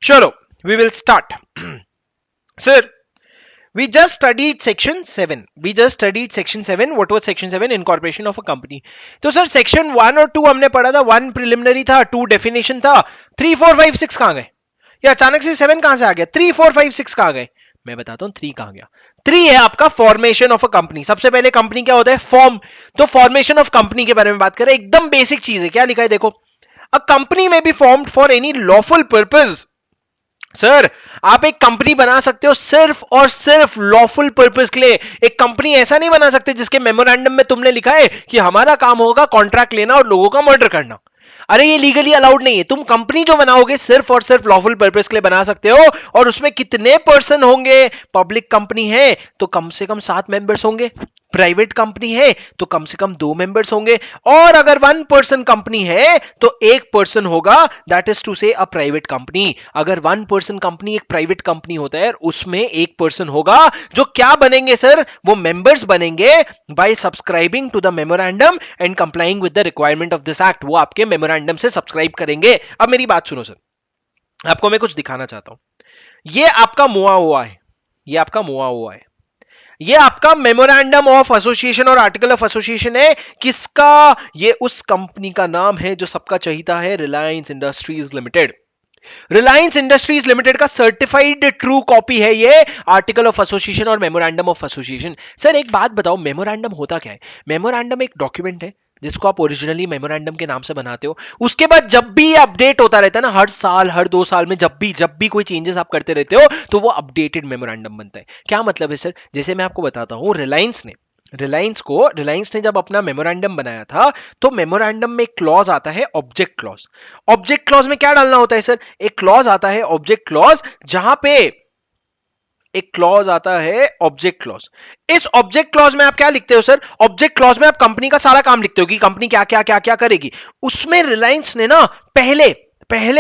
चलो we will start. Sir, we just studied section 7. What was section 7? Incorporation of a company. तो sir section 1 और 2 हमने पढ़ा था. 1 preliminary था, 2 definition था. 3 4 5 6 कहां गए? या अचानक से 7 कहां से आ गया? 3 4 5 6 कहां गए? मैं बताता हूं 3 कहां गया. 3 है आपका फॉर्मेशन ऑफ अ कंपनी. सबसे पहले कंपनी क्या होता है? फॉर्म. तो फॉर्मेशन ऑफ कंपनी के बारे में बात करें. एकदम बेसिक चीज है. क्या लिखा है देखो. अ कंपनी में be formed for any lawful purpose. Sir, आप एक कंपनी बना सकते हो सिर्फ और सिर्फ लॉफुल पर्पस के लिए. एक कंपनी ऐसा नहीं बना सकते जिसके मेमोरेंडम में तुमने लिखा है कि हमारा काम होगा कॉन्ट्रैक्ट लेना और लोगों का मर्डर करना. अरे ये लीगली अलाउड नहीं है. तुम कंपनी जो बनाओगे सिर्फ और सिर्फ लॉफुल पर्पस के लिए बना सकते हो. और उसमें कितने पर्सन होंगे? पब्लिक कंपनी है तो कम से कम 7 मेंबर्स होंगे. प्राइवेट कंपनी है तो कम से कम 2 मेंबर्स होंगे. और अगर 1 पर्सन कंपनी है तो 1 पर्सन होगा. दैट इज टू से अ प्राइवेट कंपनी. अगर 1 पर्सन कंपनी एक प्राइवेट कंपनी होता है, उसमें 1 पर्सन होगा जो क्या बनेंगे सर? वो मेंबर्स बनेंगे by subscribing to the memorandum and complying with the requirement of this act. वो आपके मेमोरेंडम से सब्सक्राइब करेंगे. अब मेरी बात सुनो सर, आपको मैं कुछ दिखाना चाहता हूं. ये आपका मुआ हुआ है. ये आपका मेमोरेंडम ऑफ एसोसिएशन और आर्टिकल ऑफ एसोसिएशन है. किसका? ये उस कंपनी का नाम है जो सबका चहीता है, Reliance industries limited. Reliance industries limited का सर्टिफाइड ट्रू कॉपी है ये आर्टिकल ऑफ एसोसिएशन और मेमोरेंडम ऑफ एसोसिएशन. सर एक बात बताओ, मेमोरेंडम होता क्या है? मेमोरेंडम एक डॉक्यूमेंट है जिसको आप ओरिजिनली मेमोरेंडम के नाम से बनाते हो. उसके बाद जब भी अपडेट होता रहता है ना, हर साल हर 2 साल में जब भी कोई चेंजेस आप करते रहते हो तो वो अपडेटेड मेमोरेंडम बनता है. क्या मतलब है सर? जैसे मैं आपको बताता हूं, रिलायंस ने जब अपना मेमोरेंडम बनाया था तो मेमोरेंडम में एक क्लॉज आता है ऑब्जेक्ट क्लॉज. ऑब्जेक्ट क्लॉज में क्या डालना होता है सर? एक क्लॉज आता है ऑब्जेक्ट क्लॉज, जहां पे एक क्लॉज आता है ऑब्जेक्ट क्लॉज. इस ऑब्जेक्ट क्लॉज में आप क्या लिखते हो सर? ऑब्जेक्ट क्लॉज में आप कंपनी का सारा काम लिखते हो कि कंपनी क्या क्या क्या क्या करेगी. उसमें रिलायंस ने ना पहले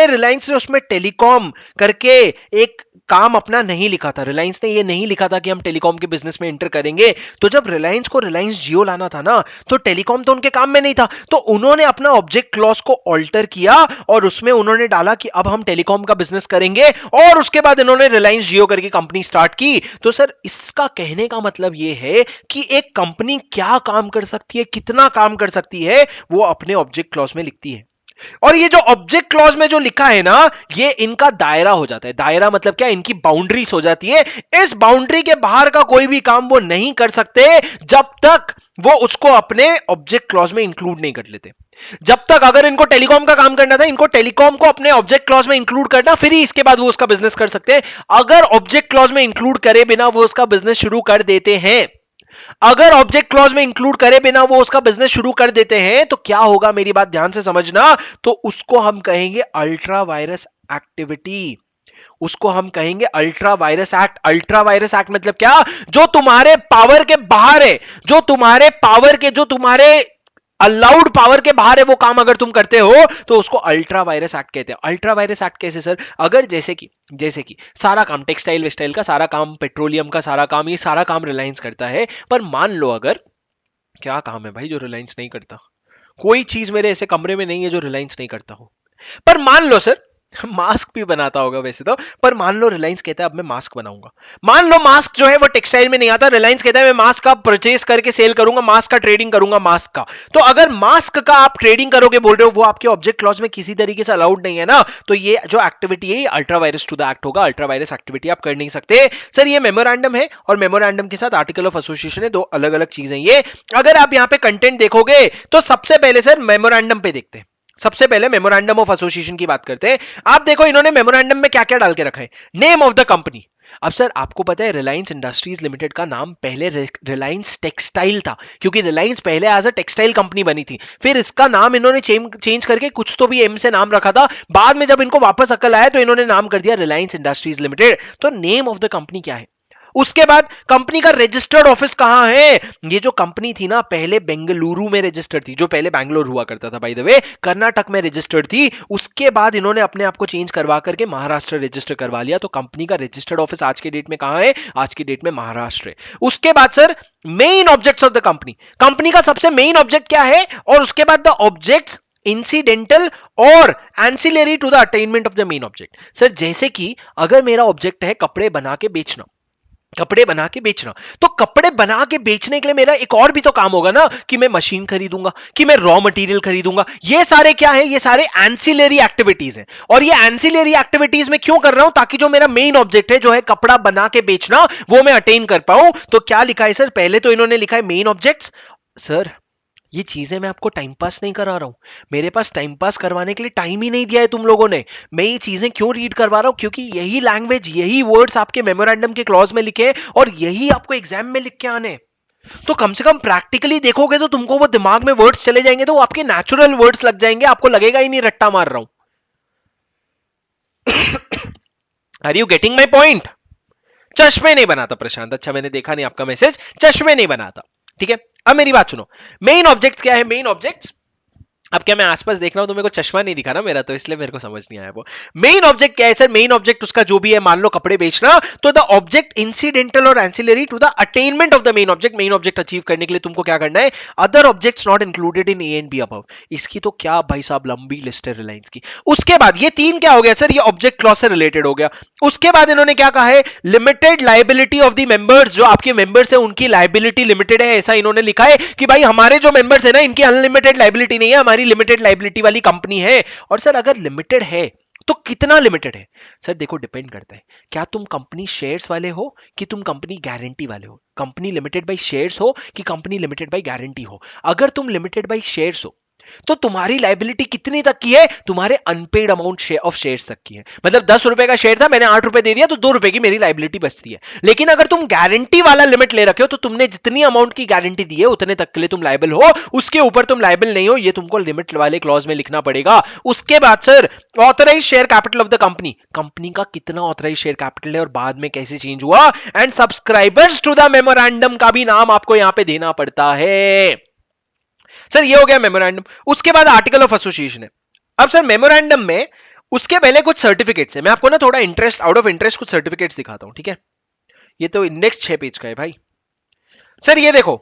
रिलायंस ने उसमें टेलीकॉम करके एक काम अपना नहीं लिखा था. रिलायंस ने ये नहीं लिखा था कि हम टेलीकॉम के बिजनेस में एंटर करेंगे. तो जब रिलायंस को रिलायंस जियो लाना था ना, तो टेलीकॉम तो उनके काम में नहीं था. तो उन्होंने अपना ऑब्जेक्ट क्लॉज को ऑल्टर किया और उसमें उन्होंने डाला कि अब हम टेलीकॉम का बिजनेस करेंगे. और उसके बाद इन्होंने रिलायंस जियो करके कंपनी स्टार्ट की. तो सर इसका कहने का मतलब यह है कि एक कंपनी क्या काम कर सकती है, कितना काम कर सकती है, वो अपने ऑब्जेक्ट क्लॉज में लिखती है. और ये जो ऑब्जेक्ट क्लॉज में जो लिखा है ना, ये इनका दायरा हो जाता है. दायरा मतलब क्या? इनकी बाउंड्रीज हो जाती है. इस बाउंड्री के बाहर का कोई भी काम वो नहीं कर सकते जब तक वो उसको अपने ऑब्जेक्ट क्लॉज में इंक्लूड नहीं कर लेते. जब तक अगर इनको टेलीकॉम का काम करना था, इनको टेलीकॉम को अपने ऑब्जेक्ट क्लॉज में इंक्लूड करना, फिर ही इसके बाद वो उसका बिजनेस कर सकते हैं. अगर ऑब्जेक्ट क्लॉज में इंक्लूड करे बिना वो उसका बिजनेस शुरू कर देते हैं, अगर ऑब्जेक्ट क्लॉज में इंक्लूड करे बिना वो उसका बिजनेस शुरू कर देते हैं, तो क्या होगा? मेरी बात ध्यान से समझना. तो उसको हम कहेंगे अल्ट्रा वायरस एक्टिविटी. उसको हम कहेंगे ultra vires act. Ultra vires act मतलब क्या? जो तुम्हारे पावर के बाहर है, जो तुम्हारे अलाउड पावर के बाहर है, वो काम अगर तुम करते हो तो उसको अल्ट्रा वायरस एक्ट कहते हैं. अल्ट्रा वायरस एक्ट कैसे सर? अगर जैसे कि सारा काम टेक्सटाइल वेस्टाइल का सारा काम, पेट्रोलियम का सारा काम, ये सारा काम रिलायंस करता है. पर मान लो अगर, क्या काम है भाई जो रिलायंस नहीं करता? कोई चीज मेरे ऐसे कमरे में नहीं है जो रिलायंस नहीं करता हो. पर मान लो सर, मास्क भी बनाता होगा वैसे तो, पर मान लो रिलायंस कहता है अब मैं मास्क बनाऊंगा. मान लो मास्क जो है वो टेक्सटाइल में नहीं आता, रिलायंस कहता है मैं मास्क का परचेस करके सेल करूंगा, मास्क का ट्रेडिंग करूंगा मास्क का. तो अगर मास्क का आप ट्रेडिंग करोगे बोल रहे हो, वो आपके ऑब्जेक्ट क्लॉज में किसी तरीके से अलाउड नहीं है ना, तो ये जो एक्टिविटी है ultra vires to the act होगा. अल्ट्रा वायरस एक्टिविटी आप कर नहीं सकते. सर ये मेमोरेंडम है और मेमोरेंडम के साथ आर्टिकल ऑफ एसोसिएशन है, 2 अलग अलग चीजें. ये अगर आप यहां पे कंटेंट देखोगे तो सबसे पहले सर मेमोरेंडम पे देखते हैं. सबसे पहले मेमोरेंडम ऑफ एसोसिएशन की बात करते हैं. आप देखो इन्होंने मेमोरेंडम में क्या क्या डाल के रखा है. Name of the company. अब सर आपको पता है रिलायंस इंडस्ट्रीज लिमिटेड का नाम पहले रिलायंस टेक्सटाइल था, क्योंकि रिलायंस पहले एज अ टेक्सटाइल कंपनी बनी थी. फिर इसका नाम इन्होंने चेंज करके कुछ तो भी एम से नाम रखा था. बाद में जब इनको वापस अकल आया तो इन्होंने नाम कर दिया रिलायंस इंडस्ट्रीज लिमिटेड. तो नेम ऑफ द कंपनी क्या है? उसके बाद कंपनी का रजिस्टर्ड ऑफिस कहां है? ये जो कंपनी थी ना पहले बेंगलुरु में रजिस्टर्ड थी, जो पहले बैंगलोर हुआ करता था बाय द वे, कर्नाटक में रजिस्टर्ड थी. उसके बाद इन्होंने अपने आप को चेंज करवा करके महाराष्ट्र रजिस्टर करवा लिया. तो कंपनी का रजिस्टर्ड ऑफिस आज के डेट में कहां है? आज की डेट में महाराष्ट्र है. उसके बाद sir main objects of the company. Company का सबसे मेन ऑब्जेक्ट क्या है? और उसके बाद द ऑब्जेक्ट्स इंसिडेंटल और ancillary to the attainment of the main object. Sir जैसे कि अगर मेरा ऑब्जेक्ट है कपड़े बना के बेचना, कपड़े बना के बेचना, तो कपड़े बना के बेचने के लिए मेरा एक और भी तो काम होगा ना, कि मैं मशीन खरीदूंगा, कि मैं रॉ मटेरियल खरीदूंगा। ये सारे क्या है, ये सारे एंसिलरी एक्टिविटीज हैं। और ये एंसिलरी एक्टिविटीज में क्यों कर रहा हूं, ताकि जो मेरा मेन ऑब्जेक्ट है जो है कपड़ा बना के बेचना, वो मैं अटेन कर पाऊं। तो क्या लिखा है सर, पहले तो इन्होंने लिखा है मेन ऑब्जेक्ट्स। सर ये चीजें मैं आपको टाइम पास नहीं करा रहा हूं, मेरे पास टाइम पास करवाने के लिए टाइम ही नहीं दिया है तुम लोगों ने। मैं ये चीजें क्यों रीड करवा रहा हूं, क्योंकि यही लैंग्वेज, यही वर्ड्स आपके मेमोरेंडम के क्लॉज में लिखे हैं और यही आपको एग्जाम में लिख के आने हैं। तो कम से कम प्रैक्टिकली देखोगे तो तुमको वो दिमाग में वर्ड्स चले जाएंगे, तो वो आपके नेचुरल वर्ड्स लग जाएंगे, आपको लगेगा ही नहीं रट्टा मार रहा हूं। Are you getting my point? चश्मे नहीं बनाता प्रशांत, अच्छा मैंने देखा नहीं आपका मैसेज, चश्मे नहीं बनाता। ठीक है, अब मेरी बात सुनो, मेन ऑब्जेक्ट क्या है, मेन ऑब्जेक्ट, अब क्या मैं आसपास देख रहा हूं तो मेरे को चश्मा नहीं दिखा ना मेरा, तो इसलिए मेरे को समझ नहीं आया वो मेन ऑब्जेक्ट क्या है। सर मेन ऑब्जेक्ट उसका जो भी है, मान लो कपड़े बेचना, तो द ऑब्जेक्ट इंसिडेंटल और ancillary to the attainment of the main object. Main object achieve करने के लिए तुमको क्या करना है, other objects not included in A and B above. इसकी तो क्या भाई साहब लंबी लिस्ट है रिलायंस की। उसके बाद ये तीन क्या हो गया सर, ये ऑब्जेक्ट क्लॉज से रिलेटेड हो गया। उसके बाद इन्होंने क्या कहा है, limited liability of the members, जो आपके मेंबर्स है उनकी लाइबिलिटी लिमिटेड है, ऐसा इन्होंने लिखा है कि भाई हमारे जो मेंबर्स है ना, इनकी अनलिमिटेड लाइबिलिटी नहीं है, हमारी लिमिटेड लाइबिलिटी वाली कंपनी है। और सर अगर लिमिटेड है तो कितना लिमिटेड है? सर देखो डिपेंड करता है, क्या तुम कंपनी शेयर्स वाले हो कि तुम कंपनी गारंटी वाले हो, कंपनी लिमिटेड बाय शेयर्स हो कि कंपनी लिमिटेड बाय गारंटी हो। अगर तुम लिमिटेड बाय शेयर्स हो तो तुम्हारी लाइबिलिटी कितनी तक की है, तुम्हारे अनपेड अमाउंट ऑफ शेयर्स तक की है। मतलब 10 रुपए का शेयर था, मैंने 8 रुपए दे दिया, तो 2 रुपए की मेरी लाइबिलिटी बचती है। लेकिन अगर तुम गारंटी वाला लिमिट ले रखे हो, तो तुमने जितनी अमाउंट की गारंटी दी है उतने तक के लिए तुम लाइबल हो, उसके ऊपर तुम लाइबल नहीं हो। ये तुमको लिमिट वाले क्लॉज में लिखना पड़ेगा। उसके बाद sir authorise share capital of the company, company का कितना ऑथराइज शेयर कैपिटल है और बाद में कैसे चेंज हुआ, and subscribers to the memorandum का भी नाम आपको यहां पे देना पड़ता है। सर ये हो गया मेमोरेंडम। उसके बाद आर्टिकल ऑफ एसोसिएशन है। अब सर मेमोरेंडम में उसके पहले कुछ सर्टिफिकेट्स है, मैं आपको ना थोड़ा इंटरेस्ट, आउट ऑफ इंटरेस्ट कुछ सर्टिफिकेट्स दिखाता हूं, ठीक है। ये तो इंडेक्स 6 पेज का है भाई। सर ये देखो,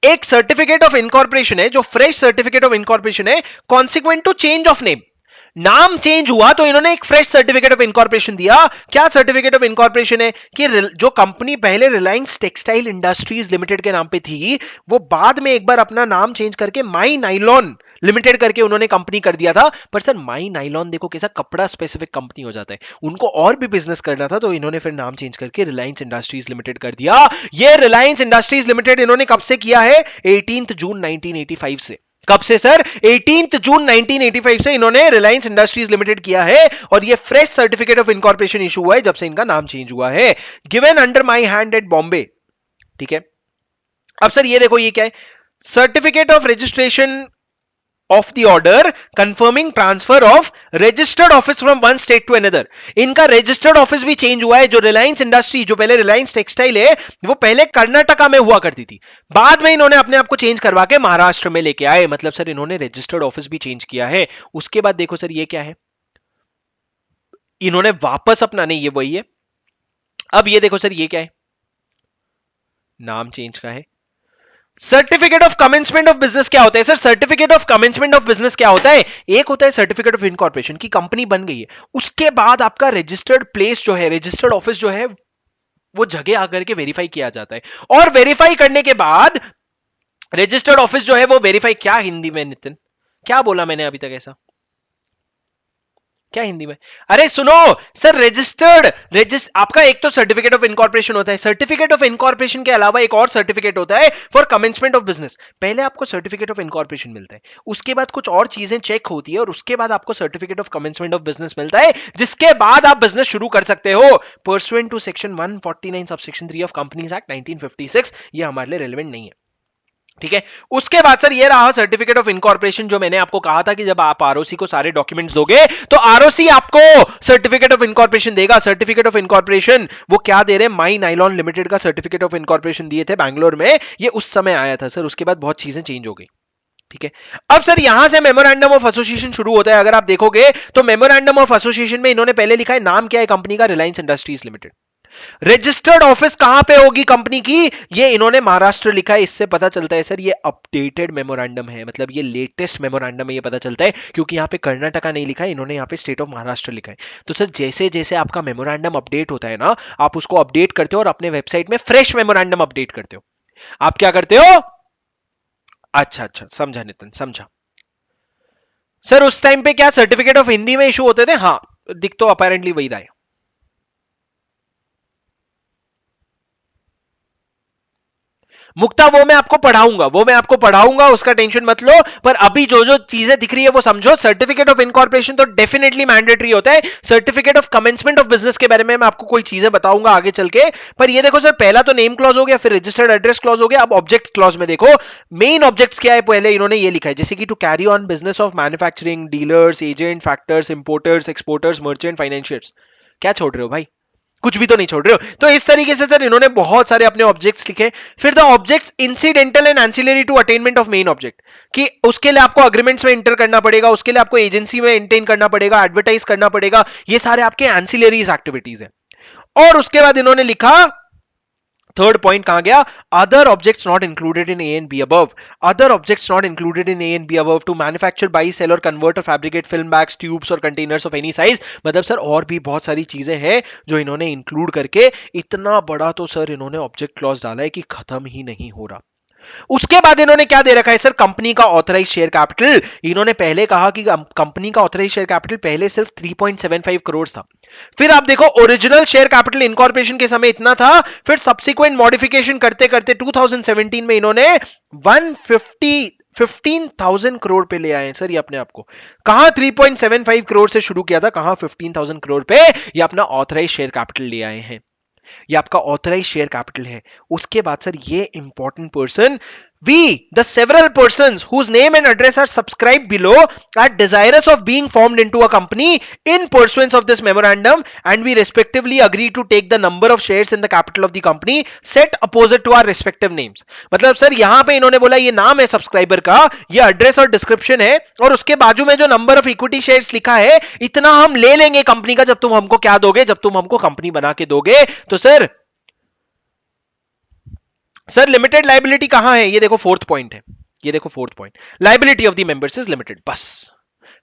एक सर्टिफिकेट ऑफ इनकॉर्पोरेशन है, जो फ्रेश सर्टिफिकेट ऑफ इनकॉर्पोरेशन है, consequent to change of name. नाम चेंज हुआ तो इन्होंने एक फ्रेश सर्टिफिकेट ऑफ इनकॉर्पोरेशन दिया। क्या सर्टिफिकेट ऑफ इनकॉर्पोरेशन है, कि जो कंपनी पहले रिलायंस टेक्सटाइल इंडस्ट्रीज लिमिटेड के नाम पे थी, वो बाद में एक बार अपना नाम चेंज करके माई नाइलॉन लिमिटेड करके उन्होंने कंपनी कर दिया था। पर सर माई नाइलॉन देखो कैसा कपड़ा स्पेसिफिक कंपनी हो जाता है, उनको और भी बिजनेस करना था, तो इन्होंने फिर नाम चेंज करके रिलायंस इंडस्ट्रीज लिमिटेड कर दिया। ये रिलायंस इंडस्ट्रीज लिमिटेड इन्होंने कब से किया है, 18 जून 1985 से। कब से सर, 18 जून 1985 से इन्होंने रिलायंस इंडस्ट्रीज लिमिटेड किया है। और ये fresh certificate of incorporation issue हुआ है जब से इनका नाम चेंज हुआ है। Given under my hand eight Bombay, ठीक है। अब सर ये देखो, ये क्या है, certificate of registration of the order confirming transfer of registered office from one state to another। इनका registered office भी चेंज हुआ है। जो रिलायंस इंडस्ट्री, जो पहले रिलायंस टेक्सटाइल है, वो पहले कर्नाटका में हुआ करती थी, बाद में इन्होंने अपने आप को चेंज करवा के महाराष्ट्र में लेके आए। मतलब सर इन्होंने रजिस्टर्ड ऑफिस भी चेंज किया है। उसके बाद देखो सर ये क्या है, इन्होंने वापस अपना, नहीं ये वही है। अब ये देखो सर ये क्या है, नाम चेंज का है। Certificate of commencement of business क्या होता है sir, certificate of commencement of business क्या होता है, एक होता है सर्टिफिकेट ऑफ इनकॉर्पोरेशन की कंपनी बन गई है, उसके बाद आपका रजिस्टर्ड प्लेस जो है, रजिस्टर्ड ऑफिस जो है, वो जगह आकर के वेरीफाई किया जाता है। और वेरीफाई करने के बाद रजिस्टर्ड ऑफिस जो है वो वेरीफाई, क्या हिंदी में नितिन, क्या बोला मैंने अभी तक ऐसा, क्या हिंदी में, अरे सुनो सर, आपका एक तो सर्टिफिकेट ऑफ इनकॉर्पोरेशन होता है, सर्टिफिकेट ऑफ इनकॉर्पोरेशन के अलावा एक और सर्टिफिकेट होता है फॉर कमेंसमेंट ऑफ बिजनेस। पहले आपको सर्टिफिकेट ऑफ इनकॉर्पोरेशन मिलता है, उसके बाद कुछ और चीजें चेक होती है, और उसके बाद आपको certificate of commencement of business मिलता है, जिसके बाद आप बिजनेस शुरू कर सकते हो pursuant to section 149 subsection 3 of companies act 1956। ये हमारे लिए रेलेवेंट नहीं है, ठीक है। उसके बाद सर ये रहा सर्टिफिकेट ऑफ इनकॉर्पोरेशन, जो मैंने आपको कहा था कि जब आप आरओसी को सारे डॉक्यूमेंट्स दोगे तो आरओसी आपको सर्टिफिकेट ऑफ इनकॉर्पोरेशन देगा। सर्टिफिकेट ऑफ इनकॉर्पोरेशन वो क्या दे रहे हैं, माई नाइलॉन लिमिटेड का सर्टिफिकेट ऑफ इनकॉर्पोरेशन दिए थे बैंगलोर में, ये उस समय आया था सर। उसके बाद बहुत चीजें चेंज हो गई, ठीक है। अब सर यहां से मेमोरेंडम ऑफ एसोसिएशन शुरू होता है। अगर आप देखोगे तो मेमोरेंडम ऑफ एसोसिएशन में इन्होंने पहले लिखा है, नाम क्या है कंपनी का, Reliance industries limited. Registered office कहां पे होगी कंपनी की, ये इन्होंने महाराष्ट्र लिखा है। इससे पता चलता है सर ये अपडेटेड मेमोरेंडम है, मतलब ये लेटेस्ट मेमोरेंडम है, ये पता चलता है क्योंकि यहां पे कर्नाटका नहीं लिखा है, इन्होंने यहां पे स्टेट ऑफ महाराष्ट्र लिखा है। तो सर जैसे जैसे आपका मेमोरेंडम अपडेट होता है ना, आप उसको अपडेट करते हो और अपने वेबसाइट में फ्रेश मेमोरेंडम अपडेट करते हो। आप क्या करते हो? अच्छा अच्छा, समझा नितिन, समझा। सर उस टाइम पे क्या सर्टिफिकेट ऑफ हिंदी में इशू होते थे? हाँ, दिख तो अपेरेंटली वही रहा है। मुक्ता वो मैं आपको पढ़ाऊंगा, वो मैं आपको पढ़ाऊंगा, उसका टेंशन मत लो। पर अभी जो जो चीजें दिख रही है वो समझो। सर्टिफिकेट ऑफ इनकॉर्पोरेशन तो डेफिनेटली मैंडेटरी होता है। Certificate of commencement of business के बारे में मैं आपको कोई चीजें बताऊंगा आगे चल के। पर ये देखो सर, पहला तो नेम क्लॉज हो गया, फिर रजिस्टर्ड एड्रेस क्लॉज हो गया, अब ऑब्जेक्ट क्लॉज में देखो मेन ऑब्जेक्ट्स क्या है। पहले इन्होंने ये लिखा है जैसे कि to carry on business of manufacturing, dealers, agent, factors, importers, exporters, merchant, financiers. क्या छोड़ रहे हो भाई? कुछ भी तो नहीं छोड़ रहे हो। तो इस तरीके से सर इन्होंने बहुत सारे अपने ऑब्जेक्ट्स लिखे। फिर the objects incidental and ancillary to attainment of main object, कि उसके लिए आपको अग्रीमेंट्स में इंटर करना पड़ेगा, उसके लिए आपको एजेंसी में इंटेन करना पड़ेगा, एडवर्टाइज करना पड़ेगा, ये सारे आपके एंसिलरीज एक्टिविटीज है। और उसके बाद इन्होंने लिखा थर्ड पॉइंट कहां गया, other objects not included in A and B above. Other objects not included in A and B above to manufacture, buy, sell और कन्वर्ट और फैब्रिकेट फिल्म बैग्स, ट्यूब्स और कंटेनर्स ऑफ एनी साइज। मतलब sir और भी बहुत सारी चीजें हैं जो इन्होंने इंक्लूड करके इतना बड़ा तो सर इन्होंने ऑब्जेक्ट क्लॉज डाला है कि खत्म ही नहीं हो रहा। उसके बाद इन्होंने क्या दे रखा है सर, कंपनी का ऑथराइज शेयर कैपिटल। इन्होंने पहले कहा कि कंपनी का ऑथराइज शेयर कैपिटल पहले सिर्फ 3.75 करोड़ था। फिर आप देखो ओरिजिनल शेयर कैपिटल इनकॉर्पोरेशन के समय इतना था, फिर सब्सिक्वेंट मॉडिफिकेशन करते करते 2017 में इन्होंने 15,000 करोड़ पे ले आए हैं सर ये अपने आप को। कहां 3.75 करोड़ से शुरू किया था, कहां 15,000 करोड़ पे ये अपना ऑथराइज शेयर कैपिटल ले आए हैं। ये आपका ऑथराइज शेयर कैपिटल है। उसके बाद सर ये important person, we the several persons whose name and address are subscribed below are desirous of being formed into a company in pursuance of this memorandum, and we respectively agree to take the number of shares in the capital of the company set opposite to our respective names। मतलब sir यहां पे इन्होंने बोला ये नाम है subscriber का, ये एड्रेस और डिस्क्रिप्शन है, और उसके बाजू में जो नंबर ऑफ इक्विटी शेयर्स लिखा है इतना हम ले लेंगे कंपनी का, जब तुम हमको क्या दोगे, जब तुम हमको कंपनी बना के दोगे। तो सर लिमिटेड लाइबिलिटी कहां है, ये देखो फोर्थ पॉइंट है, ये देखो fourth point, liability of the members is limited. बस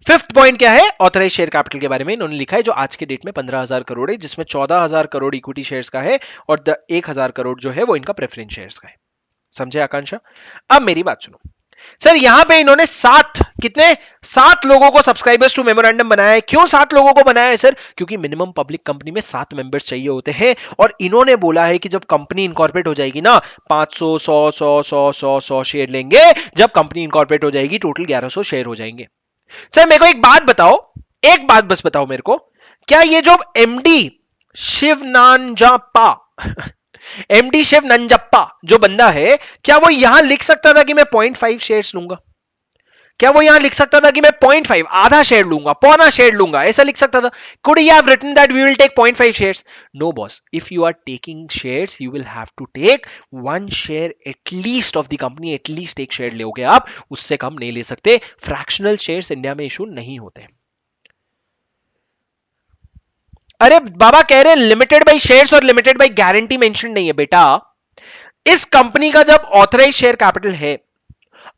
फिफ्थ पॉइंट क्या है, ऑथराइज शेयर कैपिटल के बारे में इन्होंने लिखा है जो आज के डेट में 15,000 करोड़ है, जिसमें 14,000 करोड़ इक्विटी शेयर्स का है और 1,000 करोड़ जो है वो इनका प्रेफरेंस शेयर्स का है। समझे आकांक्षा? अब मेरी बात सुनो सर, यहां पे इन्होंने सात लोगों को सब्सक्राइबर्स टू मेमोरेंडम बनाया है। क्यों 7 लोगों को बनाया है सर? क्योंकि मिनिमम पब्लिक कंपनी में 7 मेंबर्स चाहिए होते हैं, और इन्होंने बोला है कि जब कंपनी इनकॉर्पोरेट हो जाएगी ना, 500 100 शेयर लेंगे, जब कंपनी इनकॉर्पोरेट हो जाएगी टोटल 1100 शेयर हो जाएंगे। सर मेरे को एक बात बताओ, एक बात बस बताओ मेरे को, क्या ये जो एमडी शिव नांजाप्पा एमडी शिव नंजप्पा जो बंदा है, क्या वो यहां लिख सकता था कि मैं 0.5 शेयर्स लूंगा? क्या वो यहां लिख सकता था कि मैं 0.5 आधा शेयर लूंगा, पौना शेयर लूंगा? ऐसा लिख सकता था? Could he have written that we will take 0.5 shares? No boss, if you are taking shares you will have to take 1 share at least of the company, at least एक शेयर लोगे आप, उससे कम नहीं ले सकते। फ्रैक्शनल शेयर्स इंडिया में issue नहीं होते। अरे बाबा कह रहे हैं लिमिटेड बाई शेयर्स और लिमिटेड बाई गारंटी मेंशन नहीं है बेटा। इस कंपनी का जब ऑथराइज शेयर कैपिटल है,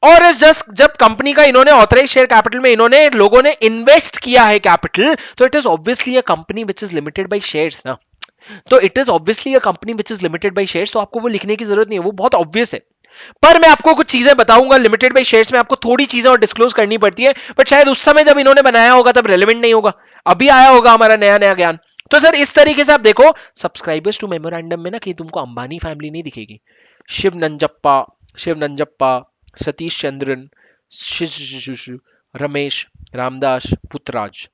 और जब कंपनी का इन्होंने ऑथराइज शेयर कैपिटल में इन्होंने लोगों ने इन्वेस्ट किया है कैपिटल, तो it is obviously a company which is limited by shares ना। तो it is obviously a company which is limited by shares, तो आपको वो लिखने की जरूरत नहीं है, वो बहुत ऑब्वियस है। पर मैं आपको कुछ चीजें बताऊंगा लिमिटेड बाई शेयर्स में, आपको थोड़ी चीजें और डिस्क्लोज करनी पड़ती है, बट शायद उस समय जब इन्होंने बनाया होगा तब रेलेवेंट नहीं होगा, अभी आया होगा हमारा नया नया ज्ञान। तो सर इस तरीके से आप देखो सब्सक्राइबर्स टू मेमोरेंडम में ना कि तुमको अंबानी फैमिली नहीं दिखेगी। शिव नंजप्पा, सतीश चंद्रन, रमेश, रामदास, पुतराज,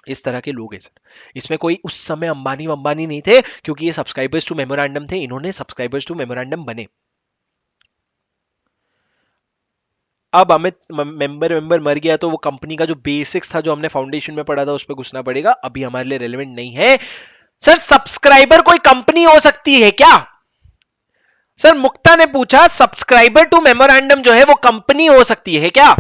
इस तरह के लोग हैं सर। इसमें कोई उस समय अंबानी नहीं थे, क्योंकि ये सब्सक्राइबर्स टू मेमोरेंडम थे, इन्होंने सब्सक्राइबर्स टू मेमोरेंडम बने। अब अमित मेंबर मर गया तो वो कंपनी का जो बेसिक्स था जो हमने फाउंडेशन में पढ़ा था उस पर घुसना पड़ेगा, अभी हमारे लिए रेलेवेंट नहीं है। सर सब्सक्राइबर कोई कंपनी हो सकती है क्या? सर मुक्ता ने पूछा सब्सक्राइबर टू मेमोरेंडम जो है वो कंपनी हो सकती है क्या?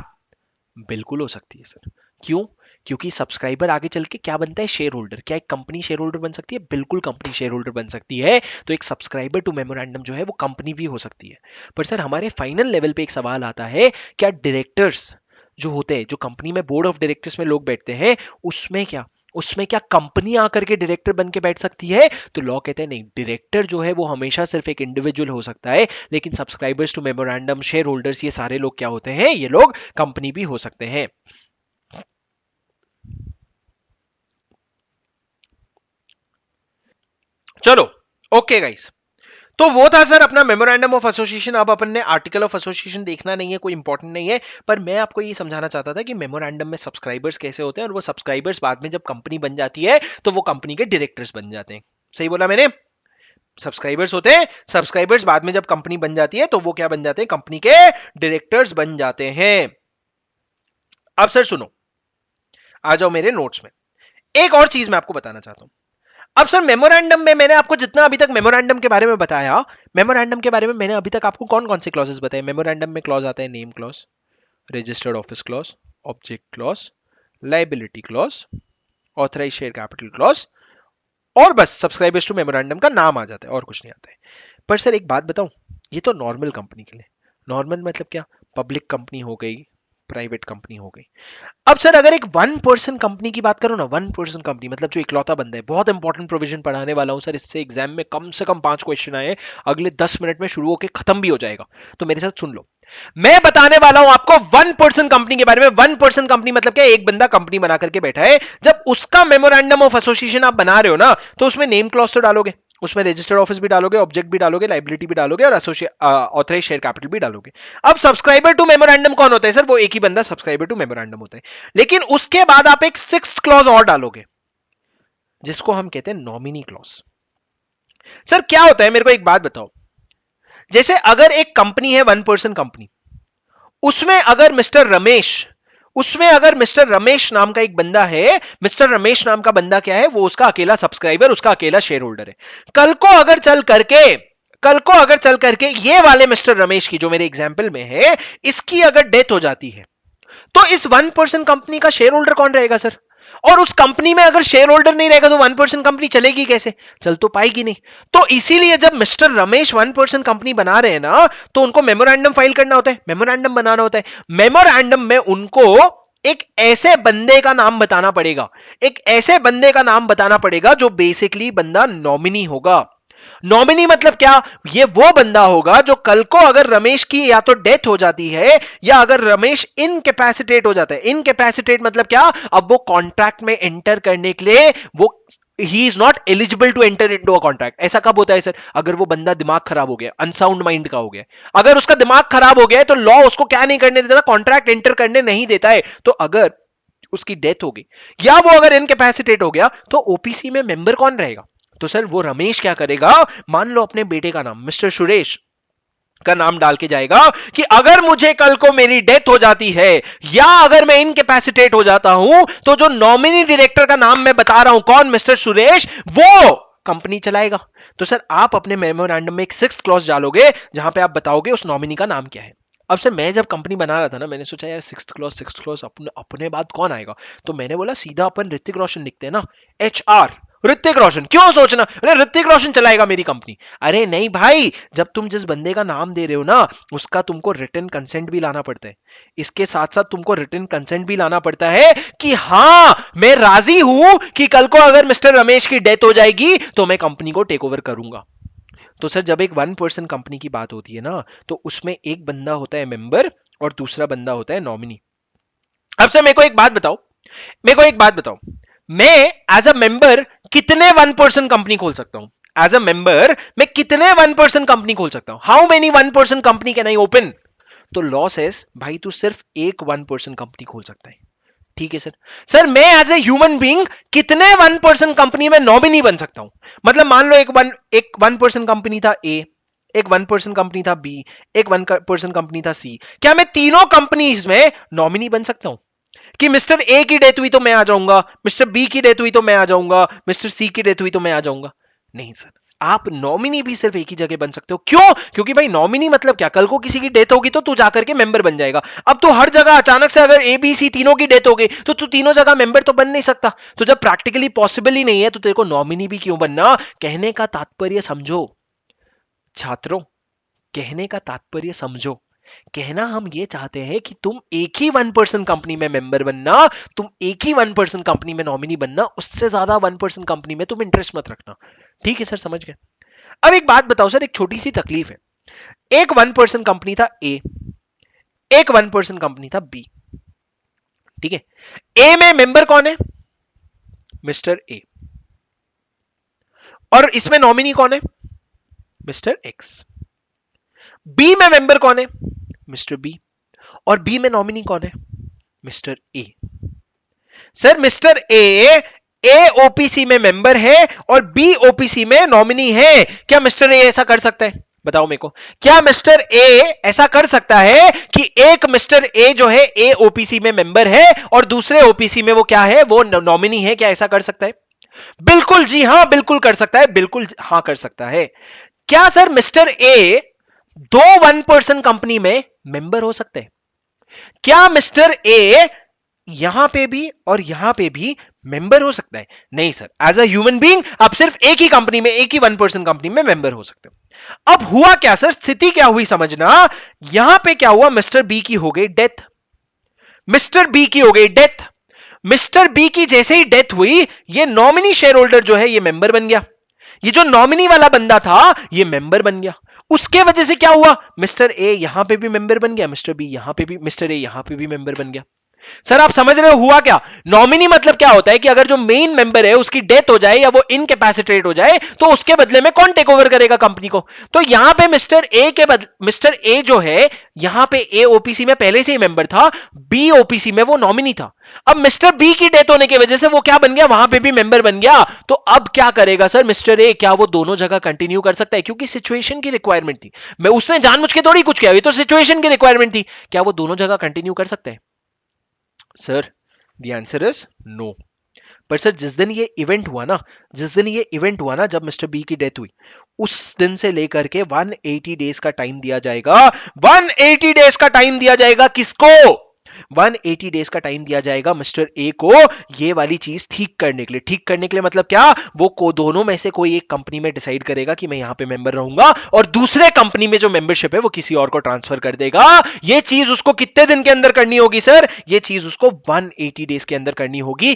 बिल्कुल हो सकती है सर। क्यों? क्योंकि सब्सक्राइबर आगे चल के क्या बनता है, शेयर होल्डर। क्या एक कंपनी शेयर होल्डर बन सकती है? बिल्कुल कंपनी शेयर होल्डर बन सकती है। तो एक सब्सक्राइबर टू मेमोरेंडम जो है वो कंपनी भी हो सकती है। पर सर हमारे फाइनल लेवल पे एक सवाल आता है, क्या डायरेक्टर्स जो होते हैं, जो कंपनी में बोर्ड ऑफ डायरेक्टर्स में लोग बैठते हैं, उसमें क्या कंपनी आकर के डायरेक्टर बन के बैठ सकती है? तो लॉ कहते हैं नहीं, डायरेक्टर जो है वो हमेशा सिर्फ एक इंडिविजुअल हो सकता है, लेकिन subscribers to memorandum, shareholders, ये सारे लोग क्या होते हैं, ये लोग कंपनी भी हो सकते हैं। चलो ओके गाइस, तो वो था सर अपना मेमोरेंडम ऑफ एसोसिएशन। अब अपन ने आर्टिकल ऑफ एसोसिएशन देखना नहीं है, कोई इंपॉर्टेंट नहीं है, पर मैं आपको ये समझाना चाहता था कि मेमोरेंडम में सब्सक्राइबर्स कैसे होते हैं, और वो सब्सक्राइबर्स बाद में जब कंपनी बन जाती है तो वो कंपनी के डायरेक्टर्स बन जाते हैं। सही बोला मैंने? सब्सक्राइबर्स होते हैं, सब्सक्राइबर्स बाद में जब कंपनी बन जाती है तो वो क्या बन जाते हैं, कंपनी के डायरेक्टर्स बन जाते हैं। अब सर सुनो, आ जाओ मेरे नोट्स में। एक और चीज मैं आपको बताना चाहता हूं। अब सर मेमोरेंडम में मैंने आपको जितना अभी तक मेमोरेंडम के बारे में बताया, मेमोरेंडम के बारे में मैंने अभी तक आपको कौन कौन से क्लॉजेस बताए? मेमोरेंडम में क्लॉज आता है name clause, registered office clause, object clause, liability clause, authorise share capital clause, और बस सब्सक्राइबर्स टू मेमोरेंडम का नाम आ जाता है, और कुछ नहीं आता है। पर सर एक बात बताऊं, ये तो नॉर्मल कंपनी के लिए। नॉर्मल मतलब क्या? पब्लिक कंपनी हो गई, प्राइवेट कंपनी हो गई। अब सर अगर एक 1% कंपनी की बात करो ना, 1% कंपनी मतलब जो इकलौता बंदा है, बहुत इंपॉर्टेंट प्रोविजन पढ़ाने वाला हूं सर, इससे एग्जाम में कम से कम 5 क्वेश्चन आए, अगले 10 मिनट में शुरू होकर खत्म भी हो जाएगा, तो मेरे साथ सुन लो। मैं बताने वाला हूं आपको 1% कंपनी के बारे में। 1% कंपनी मतलब क्या? एक बंदा कंपनी बना करके बैठा है, जब उसका मेमोरेंडम ऑफ एसोसिएशन आप बना रहे हो ना, तो उसमें नेम क्लॉज तो डालोगे, उसमें रजिस्टर्ड ऑफिस भी डालोगे, ऑब्जेक्ट भी डालोगे, लाइबिलिटी भी डालोगे, और ऑथराइज शेयर कैपिटल भी डालोगे। अब सब्सक्राइबर टू मेमोरेंडम कौन होता है सर? वो एक ही बंदा सब्सक्राइबर टू मेमोरेंडम होता है। लेकिन उसके बाद आप एक 6th क्लॉज और डालोगे, जिसको हम कहते हैं नॉमिनी क्लॉज। सर क्या होता है, मेरे को एक बात बताओ। जैसे अगर एक कंपनी है 1% कंपनी, उसमें अगर मिस्टर रमेश नाम का एक बंदा है, मिस्टर रमेश नाम का बंदा क्या है? वो उसका अकेला सब्सक्राइबर, उसका अकेला शेयर होल्डर है। कल को अगर चल करके ये वाले मिस्टर रमेश की, जो मेरे एग्जाम्पल में है, इसकी अगर डेथ हो जाती है, तो इस 1% कंपनी का शेयर होल्डर कौन रहेगा सर? और उस कंपनी में अगर शेयर होल्डर नहीं रहेगा तो 1% कंपनी चलेगी कैसे? चल तो पाएगी नहीं। तो इसीलिए जब मिस्टर रमेश 1% कंपनी बना रहे हैं ना, तो उनको मेमोरेंडम फाइल करना होता है, मेमोरेंडम बनाना होता है। मेमोरेंडम में उनको एक ऐसे बंदे का नाम बताना पड़ेगा, एक ऐसे बंदे का नाम बताना पड़ेगा जो बेसिकली बंदा नॉमिनी होगा। नॉमिनी मतलब क्या? ये वो बंदा होगा जो कल को अगर रमेश की या तो डेथ हो जाती है, या अगर रमेश इनकैपेसिटेट हो जाता है। इनकैपेसिटेट मतलब क्या? अब वो कॉन्ट्रैक्ट में एंटर करने के लिए वो he is not eligible to enter into a contract. ऐसा कब होता है सर? अगर वो बंदा दिमाग खराब हो गया, अनसाउंड माइंड का हो गया। अगर उसका दिमाग खराब हो गया है तो लॉ उसको क्या नहीं करने देता? कॉन्ट्रैक्ट एंटर करने नहीं देता है। तो अगर उसकी डेथ हो गई या वो अगर इनकैपेसिटेट हो गया, तो ओपीसी में मेंबर कौन रहेगा? तो सर वो रमेश क्या करेगा, मान लो अपने बेटे का नाम मिस्टर सुरेश का नाम डाल के जाएगा कि अगर मुझे कल को मेरी डेथ हो जाती है, या अगर मैं इनकैपेसिटेट हो जाता हूं, तो जो नॉमिनी डायरेक्टर का नाम मैं बता रहा हूं, कौन? मिस्टर सुरेश, वो कंपनी चलाएगा। तो सर आप अपने मेमोरेंडम में एक 6th क्लॉज डालोगे, जहां पे आप बताओगे उस नॉमिनी का नाम क्या है। अब सर मैं जब कंपनी बना रहा था ना, मैंने सोचा यार 6th क्लॉज अपने बाद कौन आएगा, तो मैंने बोला सीधा अपन ऋतिक रोशन लिखते हैं ना, HR, ऋतिक रोशन। क्यों सोचना, अरे ऋतिक रोशन चलाएगा मेरी कंपनी। अरे नहीं भाई, जब तुम जिस बंदे का नाम दे रहे हो ना, उसका तुमको रिटन कंसेंट भी लाना पड़ता है। इसके साथ साथ तुमको रिटन कंसेंट भी लाना पड़ता है कि हां मैं राजी हूं कि कल को अगर मिस्टर रमेश की डेथ हो जाएगी तो मैं कंपनी को टेक ओवर करूंगा। तो सर जब एक 1% कंपनी की बात होती है ना, तो उसमें एक बंदा होता है मेंबर और दूसरा बंदा होता है नॉमिनी। अब सर मेरे को एक बात बताओ, मैं एज अ मेंबर कितने 1% कंपनी खोल सकता हूं? एज अ मेंबर मैं कितने 1% कंपनी खोल सकता हूं? How many 1% company can I open? तो लॉ सेज भाई तू सिर्फ एक 1% कंपनी खोल सकता है। ठीक है सर मैं एज ए ह्यूमन बीइंग कितने 1% कंपनी में नॉमिनी बन सकता हूं? मतलब मान लो एक 1% कंपनी था ए, एक 1% कंपनी था बी, एक 1% कंपनी था सी। क्या मैं तीनों कंपनीज में नॉमिनी बन सकता हूं कि मिस्टर ए की डेथ हुई तो मैं आ जाऊंगा, मिस्टर बी की डेथ हुई तो मैं आ जाऊंगा, मिस्टर सी की डेथ हुई तो मैं आ जाऊंगा? नहीं सर, आप नॉमिनी भी सिर्फ एक ही जगह बन सकते हो। क्यों? क्योंकि भाई नॉमिनी मतलब क्या, कल को किसी की डेथ होगी तो तू जाकर के मेंबर बन जाएगा। अब तो हर जगह अचानक से अगर ए बी सी तीनों की डेथ हो गई तो तू तीनों जगह मेंबर तो बन नहीं सकता। तो जब प्रैक्टिकली पॉसिबल ही नहीं है तो तेरे को नॉमिनी भी क्यों बनना। कहने का तात्पर्य समझो छात्रों, कहने का तात्पर्य समझो। कहना हम ये चाहते हैं कि तुम एक ही 1% कंपनी में मेंबर बनना, तुम एक ही 1% कंपनी में नॉमिनी बनना, उससे ज्यादा 1% कंपनी में तुम इंटरेस्ट मत रखना। ठीक है सर, समझ गए। अब एक बात बताओ सर, एक छोटी सी तकलीफ है। एक 1% कंपनी था ए, एक 1% कंपनी था बी। ठीक है, ए में मेंबर कौन है? Mister A. और इसमें नॉमिनी कौन है? Mister X. बी में मेंबर कौन है? Mister B. और बी में नॉमिनी कौन है? Mister A. Sir mister A OPC में मेंबर है और बी ओपीसी में नॉमिनी है। क्या मिस्टर ए ऐसा कर सकता है? बताओ मेरे को, क्या मिस्टर ए ऐसा कर सकता है कि एक मिस्टर ए जो है ए ओपीसी में मेंबर है और दूसरे ओपीसी में वो क्या है, वो नॉमिनी है? क्या ऐसा कर सकता है? बिल्कुल जी हां, बिल्कुल कर सकता है, बिल्कुल हां कर सकता है। क्या सर मिस्टर ए दो 1% कंपनी में मेंबर हो सकते हैं? क्या मिस्टर ए यहां पे भी और यहां पे भी मेंबर हो सकता है? नहीं sir, as a human being आप सिर्फ एक ही कंपनी में, एक ही 1% कंपनी में मेंबर हो सकते हो। अब हुआ क्या सर, स्थिति क्या हुई समझना। यहां पे क्या हुआ, मिस्टर बी की हो गई डेथ, मिस्टर बी की हो गई डेथ। मिस्टर बी की जैसे ही डेथ हुई, ये नॉमिनी शेयर होल्डर जो है ये मेंबर बन गया। ये जो नॉमिनी वाला बंदा था ये मेंबर बन गया। उसके वजह से क्या हुआ, मिस्टर ए यहां पे भी मेंबर बन गया, मिस्टर बी यहां पे भी, मिस्टर ए यहां पे भी मेंबर बन गया। सर आप समझ रहे हो हुआ क्या? नॉमिनी मतलब क्या होता है कि अगर जो मेन मेंबर है उसकी डेथ हो जाए या वो इनकैपेसिटेट हो जाए तो उसके बदले में कौन टेक ओवर करेगा कंपनी को। तो यहां पे मिस्टर ए के बदले, मिस्टर ए जो है यहां पे ए ओपीसी में पहले से ही मेंबर था, बी ओपीसी में वो नॉमिनी था। अब मिस्टर बी की डेथ होने की वजह से वो क्या बन गया, वहां पे भी मेंबर बन गया। तो अब क्या करेगा सर मिस्टर ए, क्या वो दोनों जगह कंटिन्यू कर सकता है? क्योंकि सिचुएशन की रिक्वायरमेंट थी, मैं उसने जानबूझ के थोड़ी कुछ किया, ये तो सिचुएशन की रिक्वायरमेंट थी। क्या वो दोनों जगह कंटिन्यू कर सकते हैं? Sir the answer is no. पर सर जिस दिन ये इवेंट हुआ ना, जिस दिन ये इवेंट हुआ ना, जब मिस्टर बी की डेथ हुई, उस दिन से लेकर के 180 डेज का टाइम दिया जाएगा। 180 डेज का टाइम दिया जाएगा किसको? 180 डेज का टाइम दिया जाएगा मिस्टर ए को ये वाली चीज ठीक करने के लिए। ठीक करने के लिए मतलब क्या, वो को दोनों में से कोई एक कंपनी में डिसाइड करेगा कि मैं यहां पे मेंबर रहूंगा और दूसरे कंपनी में जो मेंबरशिप है वो किसी और को ट्रांसफर कर देगा। ये चीज उसको कितने दिन के अंदर करनी होगी सर? ये चीज उसको 180 डेज के अंदर करनी होगी।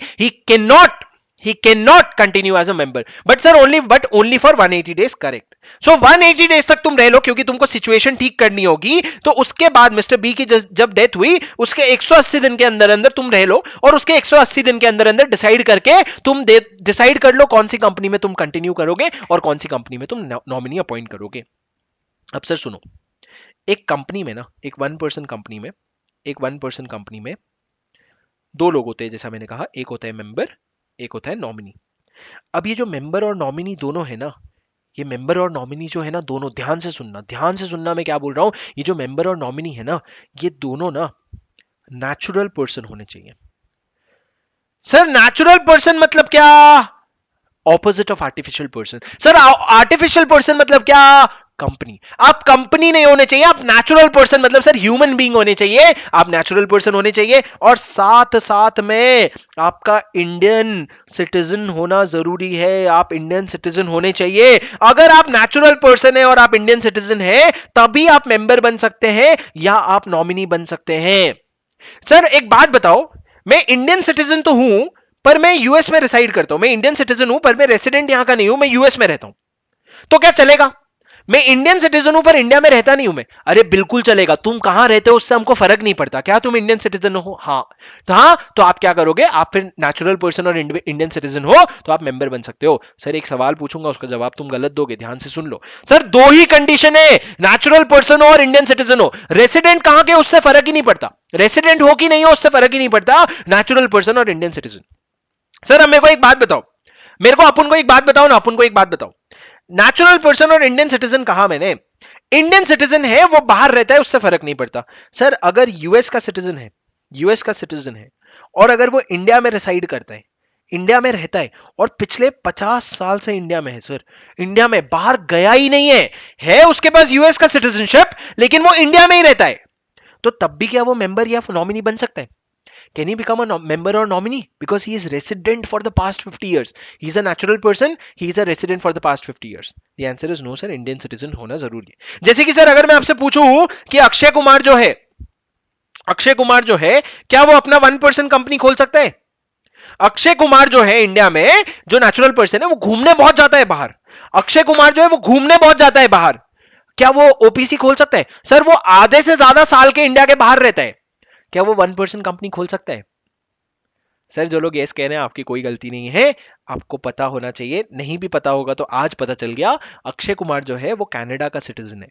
He cannot continue as a member, but sir only for 180 days, correct? So 180 days तक तुम रह लो क्योंकि तुमको सिचुएशन ठीक करनी होगी। तो उसके बाद मिस्टर बी की जब डेथ हुई उसके 180 दिन के अंदर अंदर तुम रह लो और उसके 180 दिन के अंदर अंदर डिसाइड करके तुम डिसाइड कर लो कौन सी कंपनी में तुम कंटिन्यू करोगे और कौन सी कंपनी में तुम नॉमिनी अपॉइंट करोगे। अब सर सुनो, एक कंपनी में ना, एक 1% कंपनी में, एक 1% कंपनी में दो लोग होते हैं, जैसा मैंने कहा, एक होता है मेंबर, एक होता है नॉमिनी। अब ये जो मेंबर और नॉमिनी दोनों है ना, ये मेंबर और नॉमिनी जो है ना दोनों, ध्यान से सुनना, ध्यान से सुनना मैं क्या बोल रहा हूं। ये जो मेंबर और नॉमिनी है ना, ये दोनों ना नेचुरल पर्सन होने चाहिए। सर नेचुरल पर्सन मतलब क्या? Opposite of artificial person. Sir artificial person मतलब क्या? कंपनी। आप कंपनी नहीं होने चाहिए, आप नेचुरल पर्सन मतलब सर ह्यूमन बीइंग होने चाहिए। आप नेचुरल पर्सन होने चाहिए और साथ साथ में आपका इंडियन सिटीजन होना जरूरी है। आप इंडियन सिटीजन होने चाहिए। अगर आप नेचुरल पर्सन है और आप इंडियन सिटीजन है तभी आप मेंबर बन सकते हैं या आप नॉमिनी बन सकते हैं। सर एक बात बताओ, मैं इंडियन सिटीजन तो हूं पर मैं यूएस में रिसाइड करता हूं। मैं इंडियन सिटीजन हूं पर मैं रेसिडेंट यहां का नहीं हूं, मैं यूएस में रहता हूं, तो क्या चलेगा? मैं इंडियन सिटीजन हूं पर इंडिया में रहता नहीं हूं मैं। अरे बिल्कुल चलेगा, तुम कहां रहते हो उससे हमको फर्क नहीं पड़ता। क्या तुम इंडियन सिटीजन हो? हाँ। तो आप क्या करोगे? आप फिर नेचुरल पर्सन और इंडियन सिटीजन हो तो आप मेंबर बन सकते हो। सर एक सवाल पूछूंगा, उसका जवाब तुम गलत दोगे, ध्यान से सुन लो। सर दो ही कंडीशन है, नेचुरल पर्सन हो और इंडियन सिटीजन हो। रेसिडेंट कहां के उससे फर्क ही नहीं पड़ता, रेसिडेंट हो कि नहीं हो उससे फर्क ही नहीं पड़ता, नेचुरल पर्सन और इंडियन सिटीजन। सर अब मेरे को एक बात बताओ, मेरे को अपन को एक बात बताओ ना, अपन को एक बात बताओ, नेचुरल पर्सन और इंडियन सिटीजन कहा मैंने? इंडियन सिटीजन है वो बाहर रहता है उससे फर्क नहीं पड़ता। सर अगर यूएस का सिटीजन है, यूएस का सिटीजन है और अगर वो इंडिया में रिसाइड करता है, इंडिया में रहता है और पिछले 50 साल से इंडिया में है सर, इंडिया में बाहर गया ही नहीं है उसके पास यूएस का सिटीजनशिप, लेकिन वो इंडिया में ही रहता है, तो तब भी क्या वो मेंबर या नॉमिनी बन सकता है? Can he become a member or nominee because he is resident for the past 50 years? He is a natural person. He is a resident for the past 50 years. The answer is no, sir. Indian citizen होना जरूरी है. जैसे कि sir अगर मैं आपसे पूछूं कि अक्षय कुमार जो है क्या वो अपना 1% कंपनी खोल सकता है? अक्षय कुमार जो है इंडिया में जो नेचुरल पर्सन है वो घूमने बहुत जाता है बाहर. अक्षय कुमार जो है वो घूमने बहुत जाता है बाहर. क्या वो ओपीसी खोल सकता है? सर वो आधे से ज्यादा साल के इंडिया के बाहर रहता है. क्या वो 1% कंपनी खोल सकता है? सर जो लोग यस कह रहे हैं आपकी कोई गलती नहीं है, आपको पता होना चाहिए, नहीं भी पता होगा तो आज पता चल गया. अक्षय कुमार जो है वो कनाडा का सिटीजन है,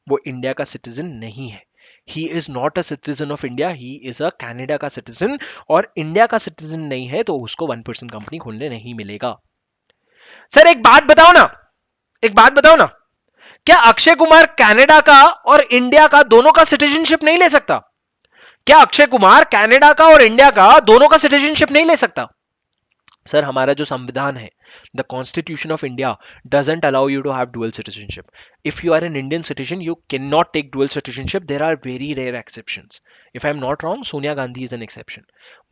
वो इंडिया का सिटीजन नहीं है. ही is not a citizen of India, he is a Canada का सिटीजन, और इंडिया का सिटीजन नहीं है तो उसको 1% कंपनी खोलने नहीं मिलेगा. सर एक बात बताओ ना, क्या अक्षय कुमार कनाडा का और इंडिया का दोनों का सिटीजनशिप नहीं ले सकता? क्या अक्षय कुमार कनाडा का और इंडिया का दोनों का सिटीजनशिप नहीं ले सकता? सर हमारा जो संविधान है, the constitution of India doesn't allow you to have dual citizenship. If you are an Indian citizen you can not take dual citizenship. There are very rare exceptions. If I am not wrong, Sonia Gandhi is an exception,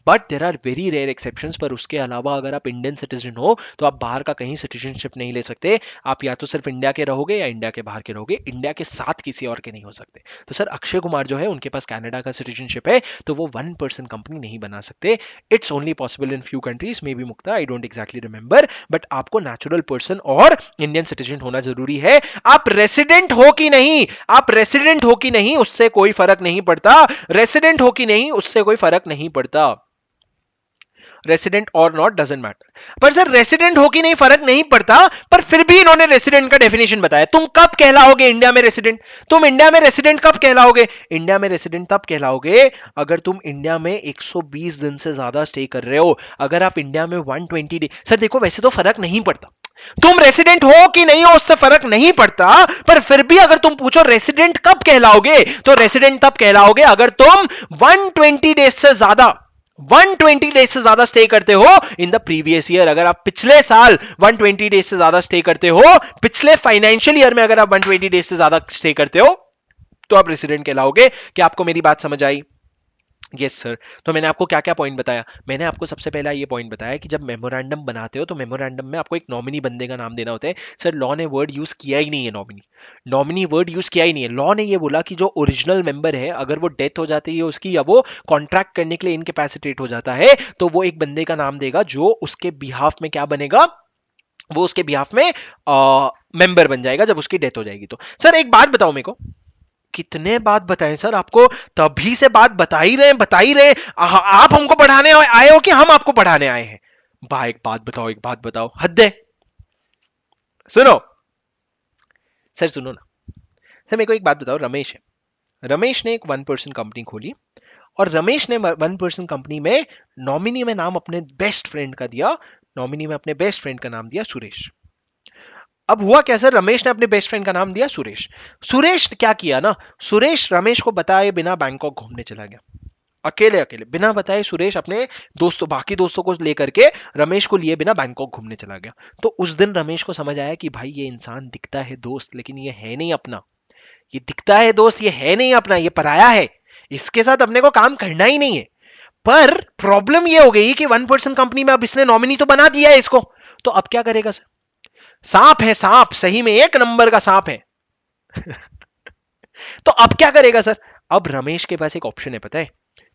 but there are very rare exceptions. पर उसके अलावा अगर आप Indian citizen हो तो आप बाहर का कहीं सिटीजनशिप नहीं ले सकते. आप या तो सिर्फ इंडिया के रहोगे या इंडिया के बाहर के रहोगे, इंडिया के साथ किसी और के नहीं हो सकते. तो सर अक्षय कुमार जो है उनके पास कनाडा का सिटीजनशिप है तो वो 1% कंपनी नहीं बना सकते. It's only possible in few countries, may be Mukta, I don't exactly remember, but आपको नेचुरल पर्सन और इंडियन सिटीजन होना जरूरी है. आप रेसिडेंट हो कि नहीं उससे कोई फर्क नहीं पड़ता. रेसिडेंट हो कि नहीं उससे कोई फर्क नहीं पड़ता. रेसिडेंट और नॉट डजंट मैटर. पर सर रेसिडेंट हो कि नहीं फर्क नहीं पड़ता, पर फिर भी इन्होंने रेसिडेंट का डेफिनेशन बताया. तुम कब कहलाओगे इंडिया में रेसिडेंट? तुम इंडिया में रेसिडेंट कब कहलाओगे? इंडिया में रेसिडेंट तब कहलाओगे अगर तुम इंडिया में 120 दिन से ज्यादा स्टे कर रहे हो. अगर आप इंडिया में 120 डे, सर देखो वैसे तो फर्क नहीं पड़ता, तुम रेसिडेंट हो कि नहीं हो उससे फर्क नहीं पड़ता, पर फिर भी अगर तुम पूछो रेसिडेंट कब कहलाओगे, तो रेसिडेंट तब कहलाओगे अगर तुम 120 डेज से ज्यादा स्टे करते हो इन द प्रीवियस ईयर. अगर आप पिछले साल 120 डेज से ज्यादा स्टे करते हो, पिछले फाइनेंशियल ईयर में अगर आप 120 डेज से ज्यादा स्टे करते हो तो आप रेसिडेंट कहलाओगे. क्या आपको मेरी बात समझ आई? Yes sir. तो मैंने आपको क्या क्या पॉइंट बताया? मैंने आपको सबसे पहला ये पॉइंट बताया कि जब मेमोरेंडम बनाते हो तो मेमोरेंडम में आपको एक नॉमिनी बंदे का नाम देना होता है. सर लॉ ने वर्ड यूज किया ही नहीं है, नॉमिनी वर्ड यूज किया ही नहीं है. लॉ ने ये बोला कि जो ओरिजिनल मेंबर है अगर वो डेथ हो जाती है उसकी, या वो कॉन्ट्रैक्ट करने के लिए इनकैपेसिटेट हो जाता है, तो वो एक बंदे का नाम देगा जो उसके बिहाफ में क्या बनेगा, वो उसके बिहाफ में मेंबर बन जाएगा जब उसकी डेथ हो जाएगी. तो सर एक बात बताओ मेरे को, कितने बात बताएं सर आपको? तभी से बात बता ही रहे. आप हमको पढ़ाने आए हो कि हम आपको पढ़ाने आए हैं? एक बात बताओ, हद है. सुनो ना सर, मेरे को एक बात बताओ. रमेश ने एक 1% कंपनी खोली और रमेश ने 1% कंपनी में नॉमिनी में नाम अपने बेस्ट फ्रेंड का दिया. नॉमिनी में अपने बेस्ट फ्रेंड का नाम दिया सुरेश. अब हुआ क्या सर, रमेश ने अपने बेस्ट फ्रेंड का नाम दिया सुरेश क्या किया ना, सुरेश रमेश को बताए बिना बैंकॉक घूमने चला गया. अकेले बिना बताए सुरेश अपने बाकी दोस्तों को लेकर के रमेश को लिए बिना बैंकॉक घूमने चला गया. तो उस दिन रमेश को समझ आया कि भाई ये इंसान दिखता है दोस्त लेकिन ये है नहीं अपना. ये दिखता है दोस्त, ये है नहीं अपना, ये पराया है, इसके साथ अपने को काम करना ही नहीं है. पर प्रॉब्लम ये हो गई कि 1% कंपनी में अब इसने नॉमिनी तो बना दिया है इसको, तो अब क्या करेगा सर? सांप है, सांप सही में 1 नंबर का सांप है. तो अब क्या करेगा सर? अब रमेश के पास एक ऑप्शन है, पता है?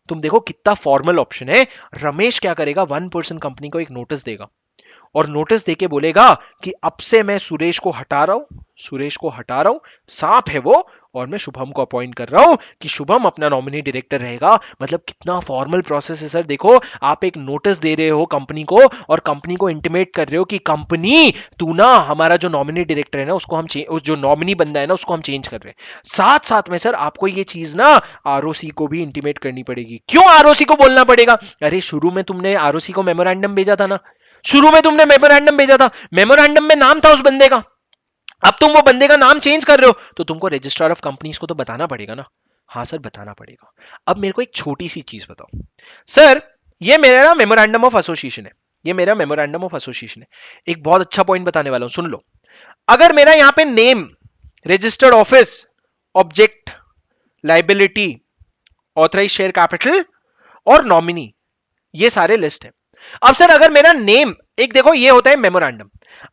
तुम देखो कितना फॉर्मल ऑप्शन है. रमेश क्या करेगा, 1% कंपनी को एक नोटिस देगा और नोटिस देके बोलेगा कि अब से मैं सुरेश को हटा रहा हूं, सांप है वो, और मैं शुभम को अपॉइंट कर रहा हूं कि शुभम अपना नॉमिनी डायरेक्टर रहेगा. मतलब कितना फॉर्मल प्रोसेस है सर. देखो आप एक नोटिस दे रहे हो कंपनी को और कंपनी को इंटिमेट कर रहे हो कि कंपनी तू ना हमारा जो नॉमिनी डायरेक्टर है ना उसको हम जो नॉमिनी बंदा है ना उसको हम चेंज कर रहे हैं. साथ साथ में सर आपको ये चीज ना आरओसी को भी इंटिमेट करनी पड़ेगी. क्यों आरओसी को बोलना पड़ेगा? अरे शुरू में तुमने आरओसी को मेमोरेंडम भेजा था, मेमोरेंडम में नाम था उस बंदे का. अब तुम वो बंदे का नाम चेंज कर रहे हो तो तुमको रजिस्ट्रार ऑफ कंपनीज को तो बताना पड़ेगा ना. हाँ सर बताना पड़ेगा. अब मेरे को एक छोटी सी चीज बताओ सर, ये मेरा ना मेमोरेंडम ऑफ एसोसिएशन है. ये मेरा मेमोरेंडम ऑफ एसोसिएशन है। एक बहुत अच्छा पॉइंट बताने वाला हूं, सुन लो। अगर मेरा यहां पे name, registered office, object, liability, authorise share capital और नॉमिनी, ये सारे लिस्ट है। अब सर अगर मेरा नेम, एक देखो ये होता है मेमोरेंडम,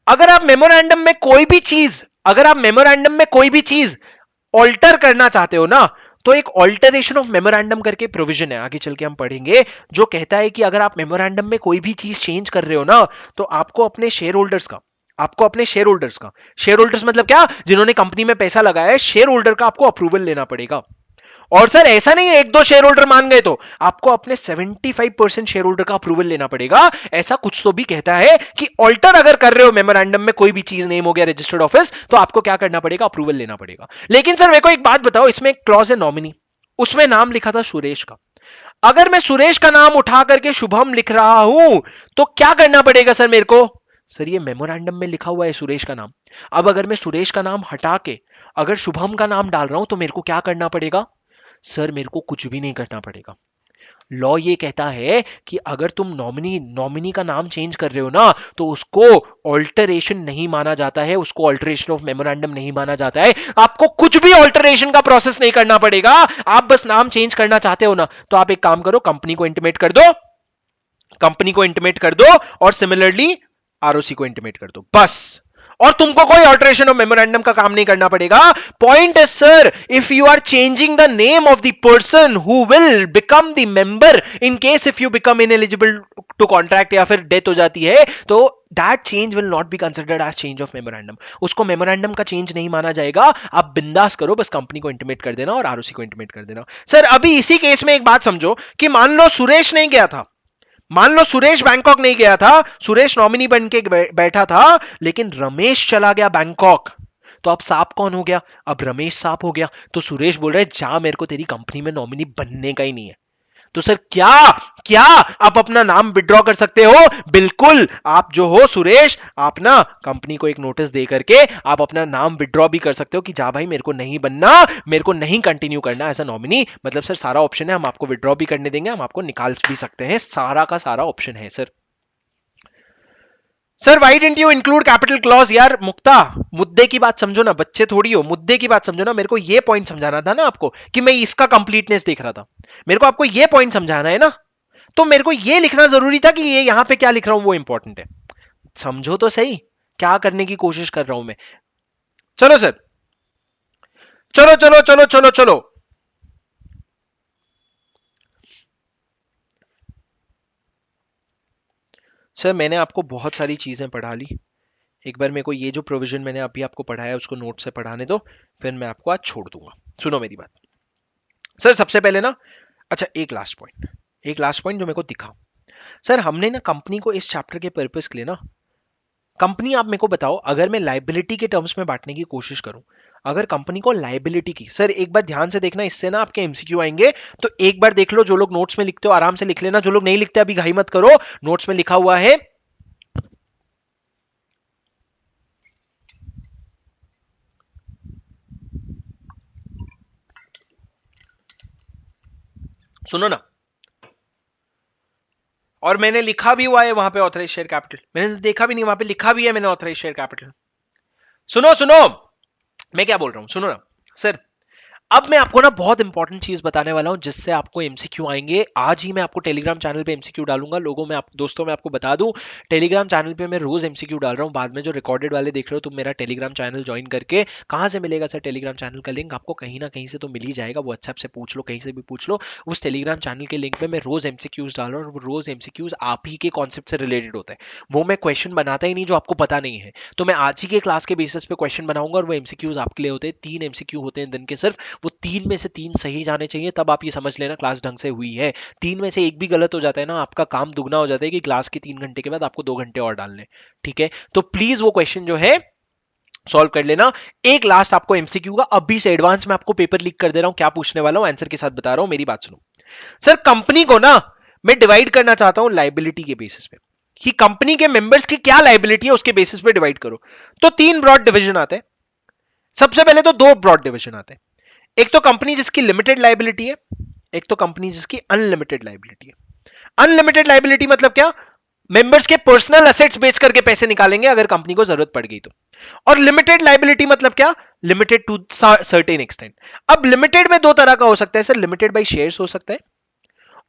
अगर आप मेमोरेंडम में कोई भी चीज, अगर आप मेमोरेंडम में कोई भी चीज ऑल्टर करना चाहते हो ना, तो एक ऑल्टरेशन ऑफ मेमोरेंडम करके प्रोविजन है, आगे चल के हम पढ़ेंगे, जो कहता है कि अगर आप मेमोरेंडम में कोई भी चीज चेंज कर रहे हो ना, तो आपको अपने शेयर होल्डर्स का, आपको अपने शेयर होल्डर्स का, शेयर होल्डर्स मतलब क्या, जिन्होंने कंपनी में पैसा लगाया है, शेयर होल्डर का आपको अप्रूवल लेना पड़ेगा। और सर ऐसा नहीं है एक दो शेयर होल्डर मान गए तो, आपको अपने 75% शेयर होल्डर का अप्रूवल लेना पड़ेगा। ऐसा कुछ तो भी कहता है कि ऑल्टर अगर कर रहे हो मेमोरेंडम में कोई भी चीज, नेम हो गया, रजिस्टर्ड ऑफिस, तो आपको क्या करना पड़ेगा, अप्रूवल लेना पड़ेगा। लेकिन सर मेरे को एक बात बताओ, इसमें एक क्लॉज है नॉमिनी, उसमें नाम लिखा था सुरेश का, अगर मैं सुरेश का नाम उठा करके शुभम लिख रहा हूं तो क्या करना पड़ेगा सर मेरे को, सर ये मेमोरेंडम में लिखा हुआ है सुरेश का नाम, अब अगर मैं सुरेश का नाम हटा के अगर शुभम का नाम डाल रहा हूं तो मेरे को क्या करना पड़ेगा, सर मेरे को कुछ भी नहीं करना पड़ेगा। लॉ ये कहता है कि अगर तुम नॉमिनी का नाम चेंज कर रहे हो ना, तो उसको ऑल्टरेशन नहीं माना जाता है, उसको ऑल्टरेशन ऑफ मेमोरेंडम नहीं माना जाता है। आपको कुछ भी ऑल्टरेशन का प्रोसेस नहीं करना पड़ेगा, आप बस नाम चेंज करना चाहते हो ना, तो आप एक काम करो, कंपनी को इंटीमेट कर दो, कंपनी को इंटीमेट कर दो, और सिमिलरली आरओसी को इंटीमेट कर दो, बस। और तुमको कोई ऑल्टरेशन ऑफ मेमोरेंडम का काम नहीं करना पड़ेगा। Point is sir, if you are changing the name of the person who will become the member, in case if you become ineligible to contract या फिर डेथ हो जाती है, तो that change will not be considered as change of memorandum, उसको memorandum का change नहीं माना जाएगा। आप बिंदास करो, बस कंपनी को इंटीमेट कर देना और आरओसी को इंटीमेट कर देना। सर अभी इसी केस में एक बात समझो कि मान लो सुरेश नहीं गया था, मान लो सुरेश बैंकॉक नहीं गया था, सुरेश नॉमिनी बन के बैठा था, लेकिन रमेश चला गया बैंकॉक, तो अब सांप कौन हो गया, अब रमेश सांप हो गया। तो सुरेश बोल रहे जा, मेरे को तेरी कंपनी में नॉमिनी बनने का ही नहीं है। तो सर क्या क्या आप अपना नाम विड्रॉ कर सकते हो, बिल्कुल। आप जो हो सुरेश, आप ना कंपनी को एक नोटिस दे करके आप अपना नाम विड्रॉ भी कर सकते हो कि जा भाई मेरे को नहीं बनना, मेरे को नहीं कंटिन्यू करना ऐसा नॉमिनी। मतलब सर सारा ऑप्शन है, हम आपको विड्रॉ भी करने देंगे, हम आपको निकाल भी सकते हैं, सारा का सारा ऑप्शन है sir. Sir Y didn't you include capital clause, यार मुक्ता मुद्दे की बात समझो ना, बच्चे थोड़ी हो, मुद्दे की बात समझो ना। मेरे को ये पॉइंट समझाना था ना आपको कि मैं इसका कंप्लीटनेस देख रहा था, मेरे को आपको ये पॉइंट समझाना है ना, तो मेरे को ये लिखना जरूरी था कि ये यहां पे क्या लिख रहा हूं वो इंपॉर्टेंट है। समझो तो सही क्या करने की कोशिश कर रहा हूं मैं। चलो सर, चलो चलो चलो चलो चलो, सर मैंने आपको बहुत सारी चीजें पढ़ा ली, एक बार मेरे को ये जो प्रोविजन मैंने अभी आपको पढ़ाया उसको नोट से पढ़ाने दो, फिर मैं आपको आज छोड़ दूंगा। सुनो मेरी बात सर, सबसे पहले ना, अच्छा एक लास्ट पॉइंट, एक लास्ट पॉइंट जो मेरे को दिखा, सर हमने ना कंपनी को इस चैप्टर के पर्पस के लिए ना, कंपनी आप मेरे को बताओ, अगर मैं लाइबिलिटी के टर्म्स में बांटने की कोशिश करूं, अगर कंपनी को लाइबिलिटी की, सर एक बार ध्यान से देखना, इससे ना आपके एमसीक्यू आएंगे, तो एक बार देख लो, जो लोग नोट्स में लिखते हो आराम से लिख लेना, जो लोग नहीं लिखते अभी घाई मत करो, नोट्स में लिखा हुआ है। सुनो ना, और मैंने लिखा भी हुआ है वहां पे ऑथराइज शेयर कैपिटल, मैंने देखा भी नहीं, वहां पे लिखा भी है मैंने ऑथराइज शेयर कैपिटल। सुनो सुनो, मैं क्या बोल रहा हूं, सुनो ना सर, अब मैं आपको ना बहुत इंपॉर्टेंट चीज बताने वाला हूं जिससे आपको एमसीक्यू आएंगे। आज ही मैं आपको टेलीग्राम चैनल पे एमसीक्यू डालूंगा, लोगों में, आप दोस्तों में आपको बता दूं, टेलीग्राम चैनल पे मैं रोज एमसीक्यू डाल रहा हूं। बाद में जो रिकॉर्डेड वाले देख रहे हो तुम, मेरा टेलीग्राम चैनल ज्वाइन करके, कहां से मिलेगा सर टेलीग्राम चैनल का लिंक, आपको कहीं ना कहीं से तो मिल ही जाएगा, व्हाट्सएप से पूछ लो, कहीं से भी पूछ लो, उस टेलीग्राम चैनल के लिंक पे मैं रोज एमसीक्यूज डाल रहा हूँ, और वो रोज एमसीक्यूज आप ही के कॉन्सेप्ट से रिलेटेड होता है, वो मैं क्वेश्चन बनाता ही नहीं जो आपको पता नहीं है, तो मैं आज ही के क्लास के बेसिस पे क्वेश्चन बनाऊंगा, और वो एमसीक्यूज आपके लिए होते हैं, 3 एमसीक्यू होते हैं दिन के सिर्फ, वो 3 में से 3 सही जाने चाहिए, तब आप ये समझ लेना क्लास ढंग से हुई है। 3 में से एक भी गलत हो जाता है ना, आपका काम दुगना हो जाता है कि क्लास के 3 घंटे के बाद आपको 2 घंटे और डालने, ठीक है। तो प्लीज वो क्वेश्चन जो है सॉल्व कर लेना। एक लास्ट आपको एमसीक्यू का अभी से एडवांस में आपको पेपर लीक कर दे रहा हूं, क्या पूछने वाला हूं आंसर के साथ बता रहा हूं, मेरी बात सुनो सर। कंपनी को ना मैं डिवाइड करना चाहता हूं लाइबिलिटी के बेसिस पे, कि कंपनी के मेंबर्स की क्या लाइबिलिटी है उसके बेसिस पे डिवाइड करो, तो 3 ब्रॉड डिवीजन आते हैं। सबसे पहले तो 2 ब्रॉड डिवीजन आते हैं, एक तो कंपनी जिसकी लिमिटेड लाइबिलिटी है, एक तो कंपनी जिसकी अनलिमिटेड लाइबिलिटी है। अनलिमिटेड लाइबिलिटी मतलब क्या, मेंबर्स के पर्सनल असेट्स बेच करके पैसे निकालेंगे अगर कंपनी को जरूरत पड़ गई तो। और लिमिटेड लाइबिलिटी मतलब क्या, लिमिटेड टू सर्टेन एक्सटेंट। अब लिमिटेड में दो तरह का हो सकता है सर, लिमिटेड बाय शेयर्स हो सकता है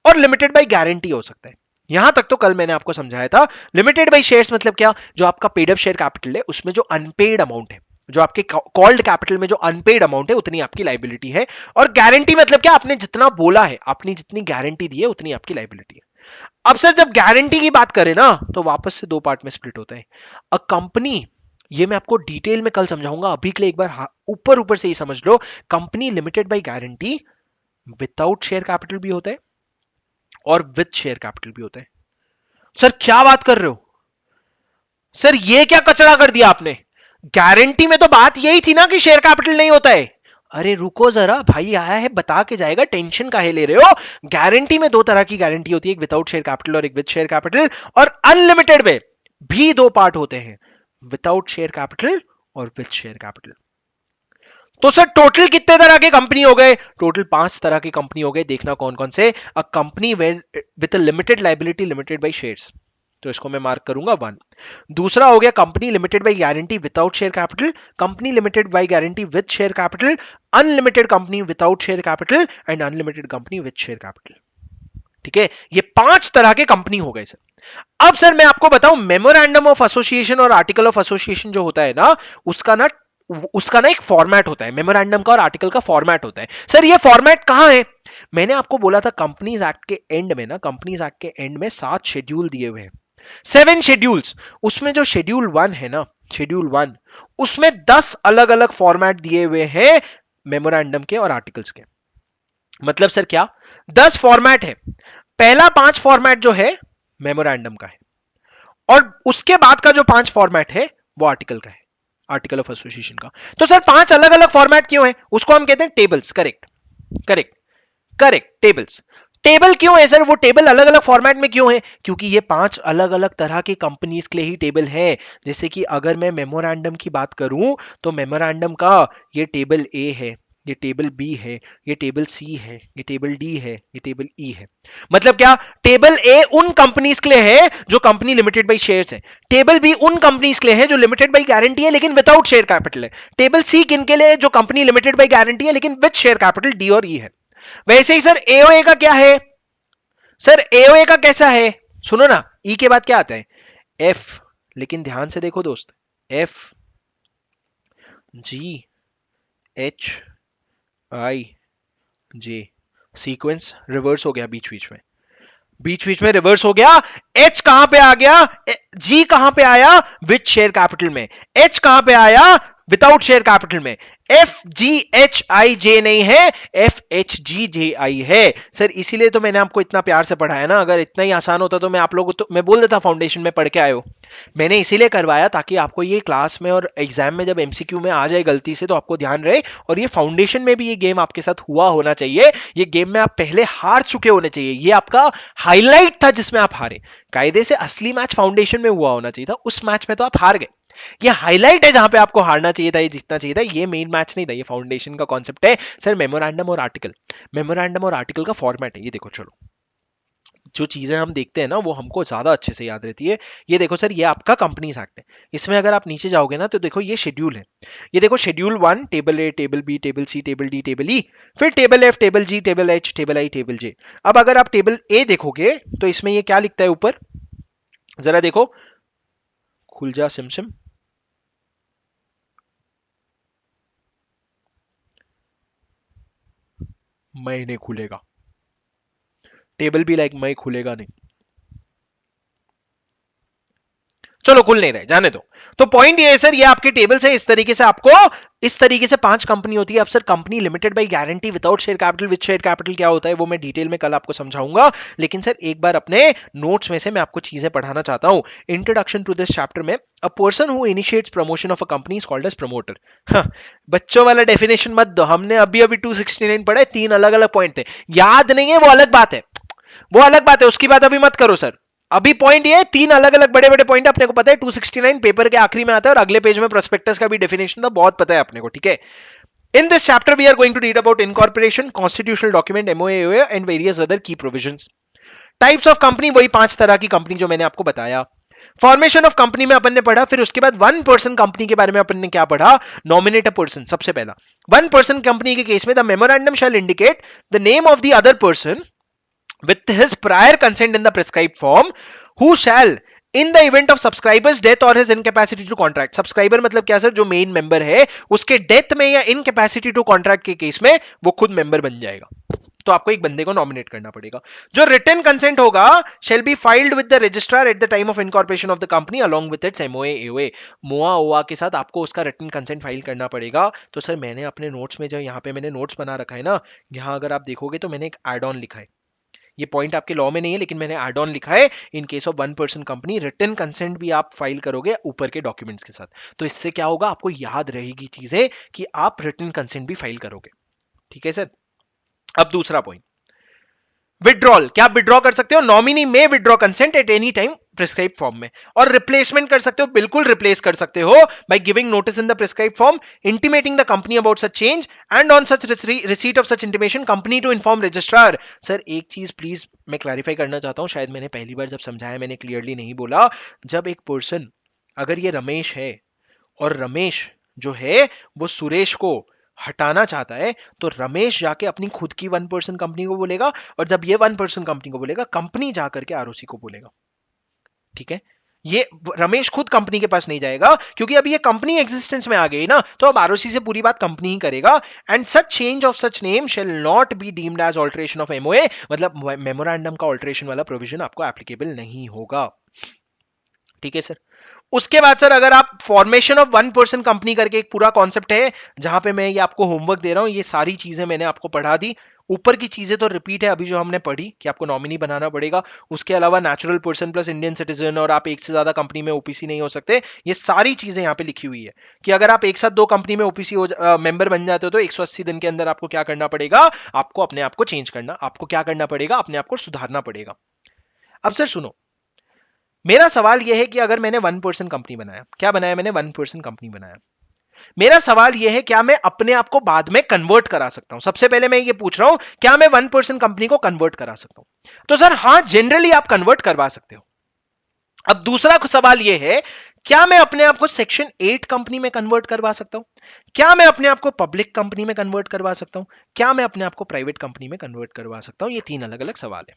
और लिमिटेड बाय गारंटी हो सकता है। यहां तक तो कल मैंने आपको समझाया था। लिमिटेड बाय शेयर्स मतलब क्या, जो आपका पेड अप शेयर कैपिटल है उसमें जो अनपेड अमाउंट है, जो आपके कॉल्ड कैपिटल में जो अनपेड अमाउंट है उतनी आपकी लाइबिलिटी है। और गारंटी मतलब क्या, आपने जितना बोला है, आपने जितनी गारंटी दी है उतनी आपकी लाइबिलिटी है। अब सर जब गारंटी की बात करें ना तो वापस से दो पार्ट में स्प्लिट होता है। अ कंपनी, ये मैं आपको डिटेल में कल समझाऊंगा, अभी के लिए एक बार ऊपर ऊपर से ही समझ लो। Company limited by guarantee without share capital भी होता है और विद शेयर कैपिटल भी होता है। सर क्या बात कर रहे हो सर, ये क्या कचरा कर दिया आपने, गारंटी में तो बात यही थी ना कि शेयर कैपिटल नहीं होता है। अरे रुको जरा, भाई आया है बता के जाएगा, टेंशन काहे ले रहे हो। गारंटी में दो तरह की गारंटी होती है, एक विदाउट शेयर कैपिटल और एक विद शेयर कैपिटल। और अनलिमिटेड में भी दो पार्ट होते हैं, विदाउट शेयर कैपिटल और विद शेयर कैपिटल। तो सर टोटल कितने तरह के कंपनी हो गए, टोटल 5 तरह की कंपनी हो गए। देखना कौन कौन से। A company with limited liability limited by shares, तो इसको मैं मार्क करूंगा 1। दूसरा हो गया company limited by guarantee without share capital, company limited by guarantee with share capital, unlimited company without share capital and unlimited company with share capital. ठीक है, ये 5 तरह के कंपनी हो गए सर। अब सर मैं आपको बताऊं, मेमोरेंडम ऑफ एसोसिएशन और आर्टिकल ऑफ एसोसिएशन जो होता है ना, उसका ना एक फॉर्मेट होता है, मेमोरेंडम का और आर्टिकल का फॉर्मेट होता है। सर ये फॉर्मेट कहां है, मैंने आपको बोला था कंपनीज एक्ट के एंड में ना, कंपनीज एक्ट के एंड में 7 शेड्यूल दिए हुए हैं, 7 शेड्यूल्स। उसमें जो शेड्यूल 1 है ना, शेड्यूल 1, उसमें 10 अलग अलग फॉर्मेट दिए हुए हैं मेमोरेंडम के और आर्टिकल्स के। मतलब सर क्या, 10 फॉर्मेट है। पहला 5 फॉर्मेट जो है मेमोरेंडम का है, और उसके बाद का जो 5 फॉर्मेट है वो आर्टिकल का है, आर्टिकल ऑफ एसोसिएशन का। तो सर 5 अलग अलग फॉर्मेट क्यों है, उसको हम कहते हैं tables. Correct correct correct, tables. Table क्यों है सर, वो टेबल अलग अलग फॉर्मेट में क्यों है, क्योंकि ये 5 अलग अलग तरह की कंपनीज के लिए ही टेबल है। जैसे कि अगर मैं मेमोरेंडम की बात करूं तो मेमोरेंडम का ये टेबल ए है, ये टेबल बी है, ये टेबल सी है, ये टेबल डी है, ये टेबल ई है। मतलब क्या, टेबल ए उन कंपनीज के लिए है जो कंपनी लिमिटेड बाय शेयर्स है, टेबल बी उन कंपनीज के लिए है जो लिमिटेड बाय गारंटी है लेकिन विदाउट शेयर कैपिटल है, टेबल सी किन के लिए, जो कंपनी लिमिटेड बाय गारंटी है लेकिन विद शेयर कैपिटल, डी और ई है। वैसे ही सर एओए का क्या है, सर एओए का कैसा है, सुनो ना, ई के बाद क्या आता है, एफ। लेकिन ध्यान से देखो दोस्त, F G H I J, sequence reverse हो गया, बीच बीच में रिवर्स हो गया। एच कहां पे आ गया, जी कहां पे आया, विद शेयर कैपिटल में, एच कहां पे आया, विदाउट शेयर कैपिटल में। एफ जी एच आई जे नहीं है, एफ एच जी जे आई है। सर इसीलिए तो मैंने आपको इतना प्यार से पढ़ाया ना, अगर इतना ही आसान होता तो मैं आप लोगों, तो मैं बोल देता फाउंडेशन में पढ़ के आए हो। मैंने इसीलिए करवाया ताकि आपको ये क्लास में और एग्जाम में जब एमसीक्यू में आ जाए गलती से तो आपको ध्यान रहे, और ये फाउंडेशन में भी ये गेम आपके साथ हुआ होना चाहिए। ये गेम में आप पहले हार चुके होने चाहिए, ये आपका हाईलाइट था जिसमें आप हारे। कायदे से असली मैच फाउंडेशन में हुआ होना चाहिए था, उस मैच में तो आप हार गए। ये हाईलाइट है जहां पे आपको हारना चाहिए था, ये जीतना चाहिए था, ये मेन मैच नहीं था, ये फाउंडेशन का कॉन्सेप्ट है। सर मेमोरेंडम और आर्टिकल, मेमोरेंडम और आर्टिकल का फॉर्मेट है, ये देखो। चलो जो चीजें हम देखते हैं ना वो हमको ज्यादा अच्छे से याद रहती है। ये देखो सर, ये आपका कंपनीज एक्ट है, इसमें अगर आप नीचे जाओगे ना तो देखो ये शेड्यूल है। ये देखो schedule 1, table A, table B, table C, table D, table E, फिर table F, table G, table H, table I, table J. अब अगर आप टेबल ए देखोगे तो इसमें ये क्या लिखता है ऊपर, जरा देखो, खुल जा सिमसिम, मैं नहीं खुलेगा, टेबल भी लाइक मैं खुलेगा नहीं, चलो खुल नहीं रहे, जाने दो। तो पॉइंट ये है सर, ये आपके टेबल से इस तरीके से आपको, इस तरीके से 5 कंपनी होती है। अब sir company limited by guarantee without share capital with share capital क्या होता है वो मैं डिटेल में कल आपको समझाऊंगा। लेकिन सर एक बार अपने नोट्स में से मैं आपको चीजें पढ़ाना चाहता हूं। इंट्रोडक्शन टू दिस चैप्टर में, a person who initiates promotion of a company is called as promoter. बच्चों वाला डेफिनेशन मत दो, हमने अभी अभी 269 पढ़ा है, 3 अलग अलग पॉइंट थे, याद नहीं है वो अलग बात है, वो अलग बात है, उसकी बात अभी मत करो सर। अभी पॉइंट ये 3 अलग अलग बड़े बड़े पॉइंट अपने को पता है, 269 पेपर के आखिरी में आता है और अगले पेज में प्रोस्पेक्टस का भी डेफिनेशन था, बहुत पता है अपने को, ठीक है। In this chapter, we are going to read about incorporation, constitutional document, MOA, and various other key provisions. Types of company, वही 5 तरह की कंपनी जो मैंने आपको बताया। फॉर्मेशन ऑफ कंपनी में अपन ने पढ़ा, फिर उसके बाद वन पर्सन कंपनी के बारे में अपन ने क्या पढ़ा, नॉमिनेट अ पर्सन। सबसे पहला वन पर्सन कंपनी के केस में the memorandum shall indicate the name of the other person with his prior consent in the prescribed form, who shall in the event of subscriber's death or his incapacity to contract, subscriber मतलब क्या sir, जो main member है उसके death में या incapacity to contract के case में वो खुद मेंबर बन जाएगा, तो आपको एक बंदे को नॉमिनेट करना पड़ेगा। जो रिटन कंसेंट होगा shall be filed with the registrar at the time of incorporation of the company along with its MOA AOA, MOA AOA के साथ आपको उसका रिटन कंसेंट फाइल करना पड़ेगा। तो सर मैंने अपने नोट्स में, जो यहाँ पे मैंने नोट्स बना रखा है ना, यहाँ अगर आप देखोगे तो मैंने एक एड ऑन लिखा है, ये पॉइंट आपके लॉ में नहीं है लेकिन मैंने एड ऑन लिखा है, in case of one person company written consent भी आप फाइल करोगे ऊपर के डॉक्यूमेंट्स के साथ, तो इससे क्या होगा, आपको याद रहेगी चीजें कि आप रिटन कंसेंट भी फाइल करोगे। ठीक है सर। अब दूसरा पॉइंट, विड्रॉल, क्या आप विड्रॉ कर सकते हो, नॉमिनी में withdraw consent at any time prescribe form में, और रिप्लेसमेंट कर सकते हो, बिल्कुल रिप्लेस कर सकते हो by giving notice in the prescribed form intimating the company about such change and on such receipt of such intimation company to inform registrar. Sir एक चीज प्लीज मैं क्लैरिफाई करना चाहता हूं, शायद मैंने पहली बार जब समझाया मैंने क्लियरली नहीं बोला। जब एक पर्सन, अगर ये रमेश है और रमेश जो है वो सुरेश को हटाना चाहता है, तो रमेश जाके अपनी खुद की वन पर्सन कंपनी को बोलेगा, और जब ये वन पर्सन कंपनी को बोलेगा, कंपनी जाकर के आरओसी को बोलेगा। ठीक है, ये रमेश खुद कंपनी के पास नहीं जाएगा क्योंकि अभी ये कंपनी एग्जिस्टेंस में आ गई ना, तो अब आरओसी से पूरी बात कंपनी ही करेगा। And such change of such name shall not be deemed as alteration of MOA, मतलब मेमोरेंडम का ऑल्टरेशन वाला प्रोविजन आपको एप्लीकेबल नहीं होगा। ठीक है सर। उसके बाद सर, अगर आप formation of one person company करके एक पूरा कॉन्सेप्ट है जहां पे मैं ये आपको होमवर्क दे रहा हूं, ये सारी चीजें मैंने आपको पढ़ा दी, ऊपर की चीजें तो रिपीट है अभी जो हमने पढ़ी कि आपको नॉमिनी बनाना पड़ेगा, उसके अलावा natural person plus Indian citizen, और आप एक से ज्यादा कंपनी में ओपीसी नहीं हो सकते, ये सारी चीजें यहाँ पे लिखी हुई है कि अगर आप एक साथ दो कंपनी में ओपीसी मेंबर बन जाते हो तो 180 दिन के अंदर आपको क्या करना पड़ेगा, आपको अपने आप को चेंज करना, आपको क्या करना पड़ेगा, अपने आप को सुधारना पड़ेगा। अब सर सुनो, मेरा सवाल यह है कि अगर मैंने वन पर्सन कंपनी बनाया, क्या बनाया मैंने, वन पर्सन कंपनी बनाया, मेरा सवाल यह है क्या मैं अपने आप को बाद में कन्वर्ट करा सकता हूं। सबसे पहले मैं ये पूछ रहा हूं, क्या मैं वन पर्सन कंपनी को कन्वर्ट करा सकता हूं, तो सर हां, जनरली आप कन्वर्ट करवा सकते हो। अब दूसरा सवाल यह है, क्या मैं अपने आप को सेक्शन 8 कंपनी में कन्वर्ट करवा सकता हूं, क्या मैं अपने आप को पब्लिक कंपनी में कन्वर्ट करवा सकता हूं, क्या मैं अपने आप को प्राइवेट कंपनी में कन्वर्ट करवा सकता हूं। ये 3 अलग अलग सवाल है।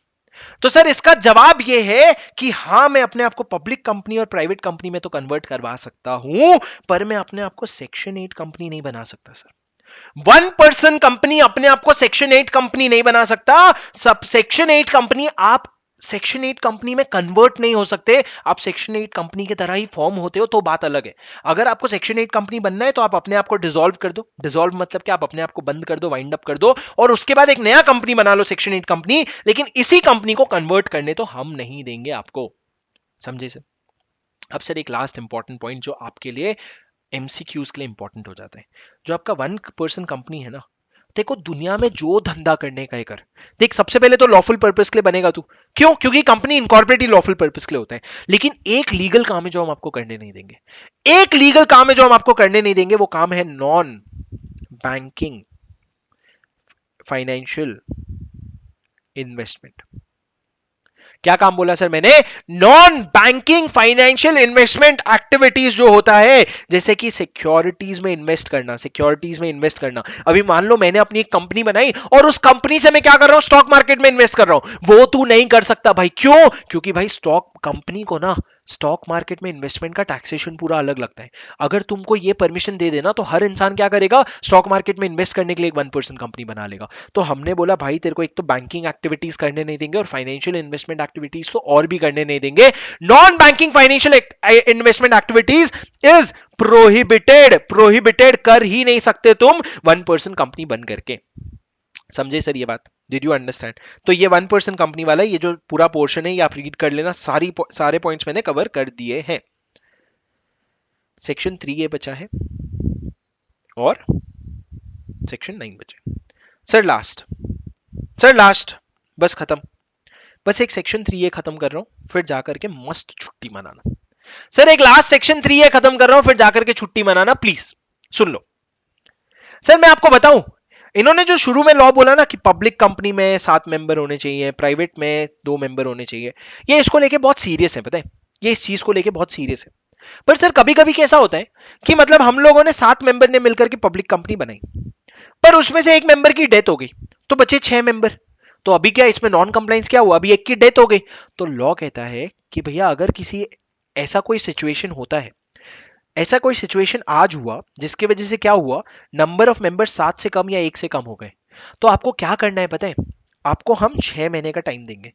तो सर इसका जवाब यह है कि हां, मैं अपने आप को पब्लिक कंपनी और प्राइवेट कंपनी में तो कन्वर्ट करवा सकता हूं, पर मैं अपने आप को सेक्शन 8 कंपनी नहीं बना सकता सर। वन पर्सन कंपनी अपने आप को सेक्शन 8 कंपनी नहीं बना सकता। सब सेक्शन 8 कंपनी, आप सेक्शन 8 कंपनी में कन्वर्ट नहीं हो सकते, आप सेक्शन 8 कंपनी की तरह ही फॉर्म होते हो, तो बात अलग है। अगर आपको सेक्शन 8 कंपनी बनना है तो आप अपने आप को डिसॉल्व कर दो, डिसॉल्व मतलब क्या, आप अपने आप को बंद कर दो, वाइंड अप कर दो, और उसके बाद एक नया कंपनी बना लो सेक्शन 8 कंपनी, लेकिन इसी कंपनी को कन्वर्ट करने तो हम नहीं देंगे आपको। समझे सर। अब सर एक लास्ट इंपॉर्टेंट पॉइंट जो आपके लिए एमसीक्यूज के लिए इंपॉर्टेंट हो जाता है, जो आपका वन पर्सन कंपनी है ना, देखो दुनिया में जो धंधा करने का है कर, देख सबसे पहले तो लॉफुल पर्पस के लिए बनेगा तू, क्यों, क्योंकि कंपनी इनकॉर्पोरेट ही लॉफुल पर्पस के लिए होता है। लेकिन एक लीगल काम है जो हम आपको करने नहीं देंगे, एक लीगल काम है जो हम आपको करने नहीं देंगे, वो काम है नॉन बैंकिंग फाइनेंशियल इन्वेस्टमेंट। क्या काम बोला सर मैंने, non banking financial investment activities जो होता है, जैसे कि सिक्योरिटीज में इन्वेस्ट करना, सिक्योरिटीज में इन्वेस्ट करना। अभी मान लो मैंने अपनी एक कंपनी बनाई और उस कंपनी से मैं क्या कर रहा हूं, स्टॉक मार्केट में इन्वेस्ट कर रहा हूं, वो तू नहीं कर सकता भाई। क्यों, क्योंकि भाई स्टॉक कंपनी को ना स्टॉक मार्केट में इन्वेस्टमेंट का टैक्सेशन पूरा अलग लगता है। अगर तुमको ये परमिशन दे देना तो हर इंसान क्या करेगा, स्टॉक मार्केट में इन्वेस्ट करने के लिए एक वन पर्सन कंपनी बना लेगा। तो हमने बोला भाई तेरे को एक तो बैंकिंग एक्टिविटीज करने नहीं देंगे और फाइनेंशियल इन्वेस्टमेंट एक्टिविटीज तो और भी करने नहीं देंगे। Non banking financial investment activities is prohibited, prohibited कर ही नहीं सकते तुम वन पर्सन कंपनी बन करके। समझे सर ये बात, डिड यू अंडरस्टैंड। तो ये वन पर्सन कंपनी वाला ये जो पूरा पोर्शन है ये आप रीड कर लेना, सारे पॉइंट्स मैंने कवर कर दिए हैं। सेक्शन 3A बचा है और सेक्शन 9 बचे। सर लास्ट बस खत्म, बस एक सेक्शन 3A खत्म कर रहा हूं, फिर जाकर के मस्त छुट्टी मनाना। सर एक लास्ट सेक्शन 3A खत्म कर रहा हूं, फिर जाकर के छुट्टी मनाना, प्लीज सुन लो। सर मैं आपको बताऊं, इन्होंने जो शुरू में लॉ बोला ना कि पब्लिक कंपनी में 7 मेंबर होने चाहिए, प्राइवेट में 2 मेंबर होने चाहिए, ये इसको लेके बहुत सीरियस है, पता है, ये इस चीज को लेके बहुत सीरियस है। पर सर कभी कभी कैसा होता है कि मतलब हम लोगों ने 7 मेंबर ने मिलकर के पब्लिक कंपनी बनाई, पर उसमें से एक मेंबर की डेथ हो गई, तो बचे 6 मेंबर। तो अभी क्या इसमें नॉन कंप्लाइंस क्या हुआ, अभी एक की डेथ हो गई। तो लॉ कहता है कि भैया अगर किसी ऐसा कोई सिचुएशन होता है, ऐसा कोई सिचुएशन आज हुआ जिसकी वजह से क्या हुआ, नंबर ऑफ मेंबर 7 से कम या 1 से कम हो गए, तो आपको क्या करना है पता है, आपको हम 6 महीने का टाइम देंगे।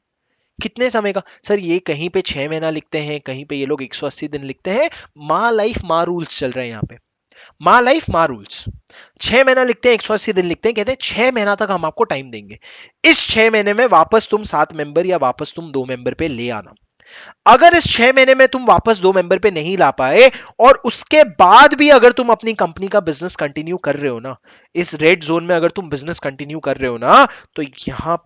कितने समय का सर, ये कहीं पे 6 महीना लिखते हैं, कहीं पे ये लोग 180 दिन लिखते हैं। माँ लाइफ माँ रूल्स चल रहे हैं यहाँ पे, माँ लाइफ माँ रूल्स। 6 महीना लिखते हैं, 180 दिन लिखते हैं, कहते हैं 6 महीना तक हम आपको टाइम देंगे, इस 6 महीने में वापस तुम 7 मेंबर या वापस तुम 2 मेंबर पे ले आना। अगर इस 6 महीने में तुम वापस 2 मेंबर पे नहीं ला पाए, और उसके बाद भी अगर तुम अपनी कंपनी का बिजनेस कंटिन्यू कर रहे हो ना, इस रेड जोन में अगर तुम बिजनेस कंटिन्यू कर रहे हो ना, तो यहां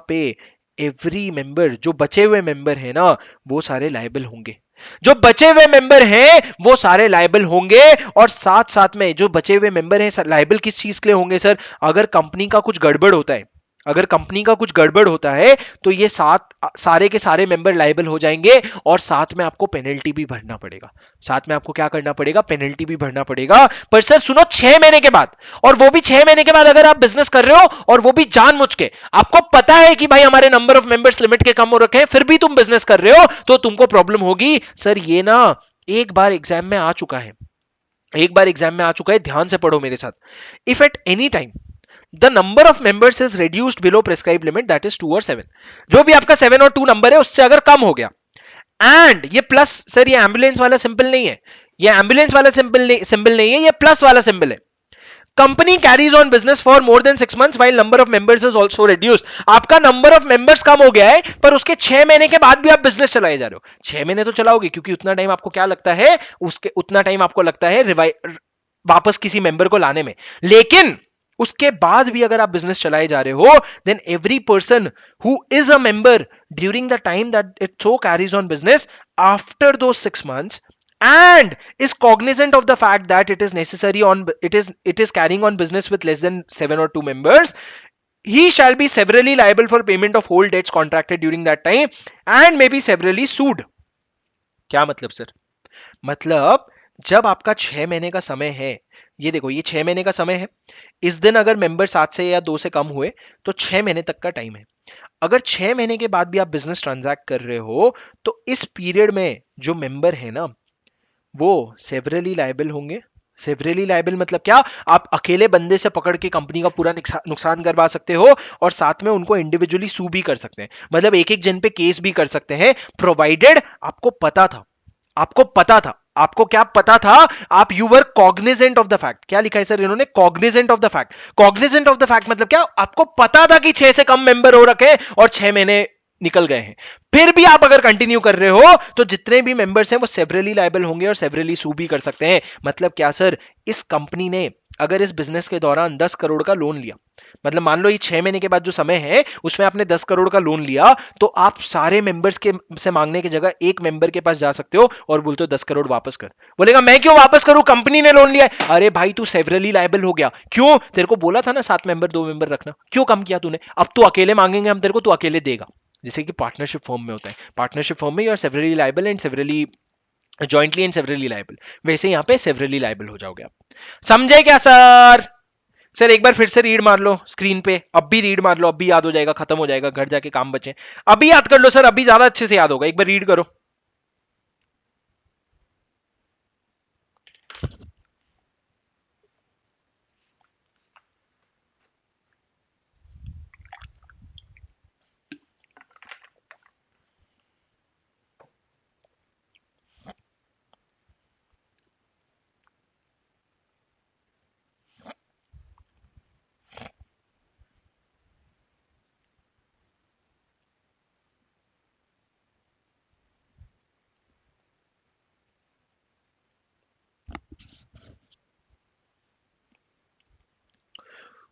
पे एवरी मेंबर, जो बचे हुए मेंबर है ना, वो सारे लायबल होंगे। जो बचे हुए मेंबर हैं वो सारे लायबल होंगे। और साथ साथ में जो बचे हुए मेंबर हैं लायबल किस चीज के लिए होंगे सर, अगर कंपनी का कुछ गड़बड़ होता है, अगर कंपनी का कुछ गड़बड़ होता है, तो ये सारे के सारे मेंबर लायबल हो जाएंगे, और साथ में आपको पेनल्टी भी भरना पड़ेगा। साथ में आपको क्या करना पड़ेगा, पेनल्टी भी भरना पड़ेगा। पर सर सुनो, 6 महीने के बाद, और वो भी 6 महीने के बाद अगर आप बिजनेस कर रहे हो, और वो भी जानबूझ के, आपको पता है कि भाई हमारे नंबर ऑफ मेंबर्स लिमिट के कम हो रखे हैं, फिर भी तुम बिजनेस कर रहे हो, तो तुमको प्रॉब्लम होगी। सर ये ना एक बार एग्जाम में आ चुका है, एक बार एग्जाम में आ चुका है, ध्यान से पढ़ो मेरे साथ। If at any time the number of members is reduced below prescribe limit, that is 2 और 7, जो भी आपका 7 और 2 नंबर है उससे अगर कम हो गया, एंड ये प्लस, सर ये एम्बुलेंस वाला सिंबल नहीं है, ये एम्बुलेंस वाला सिंबल नहीं है, ये प्लस वाला सिंबल है। Company carries on business for more than 6 months while number of members is also reduced. आपका नंबर ऑफ मेंबर्स कम हो गया है, पर उसके 6 महीने के बाद भी आप बिजनेस चलाए जा रहे हो। 6 महीने तो चलाओगे, क्योंकि उतना टाइम आपको क्या लगता है, उसके उतना टाइम आपको लगता है वापस किसी मेंबर को लाने में। लेकिन उसके बाद भी अगर आप बिजनेस चलाए जा रहे हो, then every person who is a member during the time that it so carries on business after those 6 months and is cognizant of the fact that it is necessary on it is carrying on business with less than 7 or 2 members, he shall be severally liable for payment of whole debts contracted during that time and may be severally sued। क्या मतलब sir, मतलब जब आपका 6 महीने का समय है, ये देखो ये 6 महीने का समय है, इस दिन अगर मेंबर 7 से या 2 से कम हुए, तो 6 महीने तक का टाइम है। अगर 6 महीने के बाद भी आप बिजनेस ट्रांजैक्ट कर रहे हो, तो इस पीरियड में जो मेंबर है ना, वो सेवरली लायबल होंगे। सेवरली लायबल मतलब क्या, आप अकेले बंदे से पकड़ के कंपनी का पूरा नुकसान करवा सकते हो, और साथ में उनको इंडिविजुअली सू भी कर सकते हैं, मतलब एक एक जन पे केस भी कर सकते हैं, प्रोवाइडेड आपको पता था, आपको पता था, आपको क्या पता था, आप you were Cognizant of the fact. क्या लिखा है सर इन्होंने, Cognizant of the fact. Cognizant of the fact मतलब क्या, आपको पता था कि 6 से कम मेंबर हो रखे हैं और 6 महीने निकल गए हैं, फिर भी आप अगर कंटिन्यू कर रहे हो, तो जितने भी मेंबर्स हैं वो सेवरली लायबल होंगे और सेवरली सू भी कर सकते हैं। मतलब क्या सर, इस कंपनी ने अगर इस बिजनेस के दौरान 10 करोड़ का लोन लिया, मतलब मान लो ये 6 महीने के बाद जो समय है उसमें आपने 10 करोड़ का लोन लिया, तो आप सारे मेंबर्स के से मांगने की जगह एक मेंबर के पास जा सकते हो और बोलते हो 10 करोड़ वापस कर। बोलेगा मैं क्यों वापस करूं, कंपनी ने लोन लिया है। अरे भाई तू सेवरली लायबल हो गया, क्यों, तेरे को बोला था ना 7 मेंबर 2 मेंबर रखना, क्यों कम किया तूने, अब तू अकेले मांगेंगे हम तेरे को, तू अकेले देगा। जैसे कि पार्टनरशिप फॉर्म में होता है, पार्टनरशिप फॉर्म में you are severally liable and severally jointly and severally liable, वैसे यहाँ पे सेवरली लायबल हो जाओगे आप। समझे क्या सर? सर एक बार फिर से रीड मार लो स्क्रीन पे, अब भी रीड मार लो, अब भी याद हो जाएगा, खत्म हो जाएगा, घर जाके काम बचे। अभी याद कर लो सर, अभी ज्यादा अच्छे से याद होगा, एक बार रीड करो।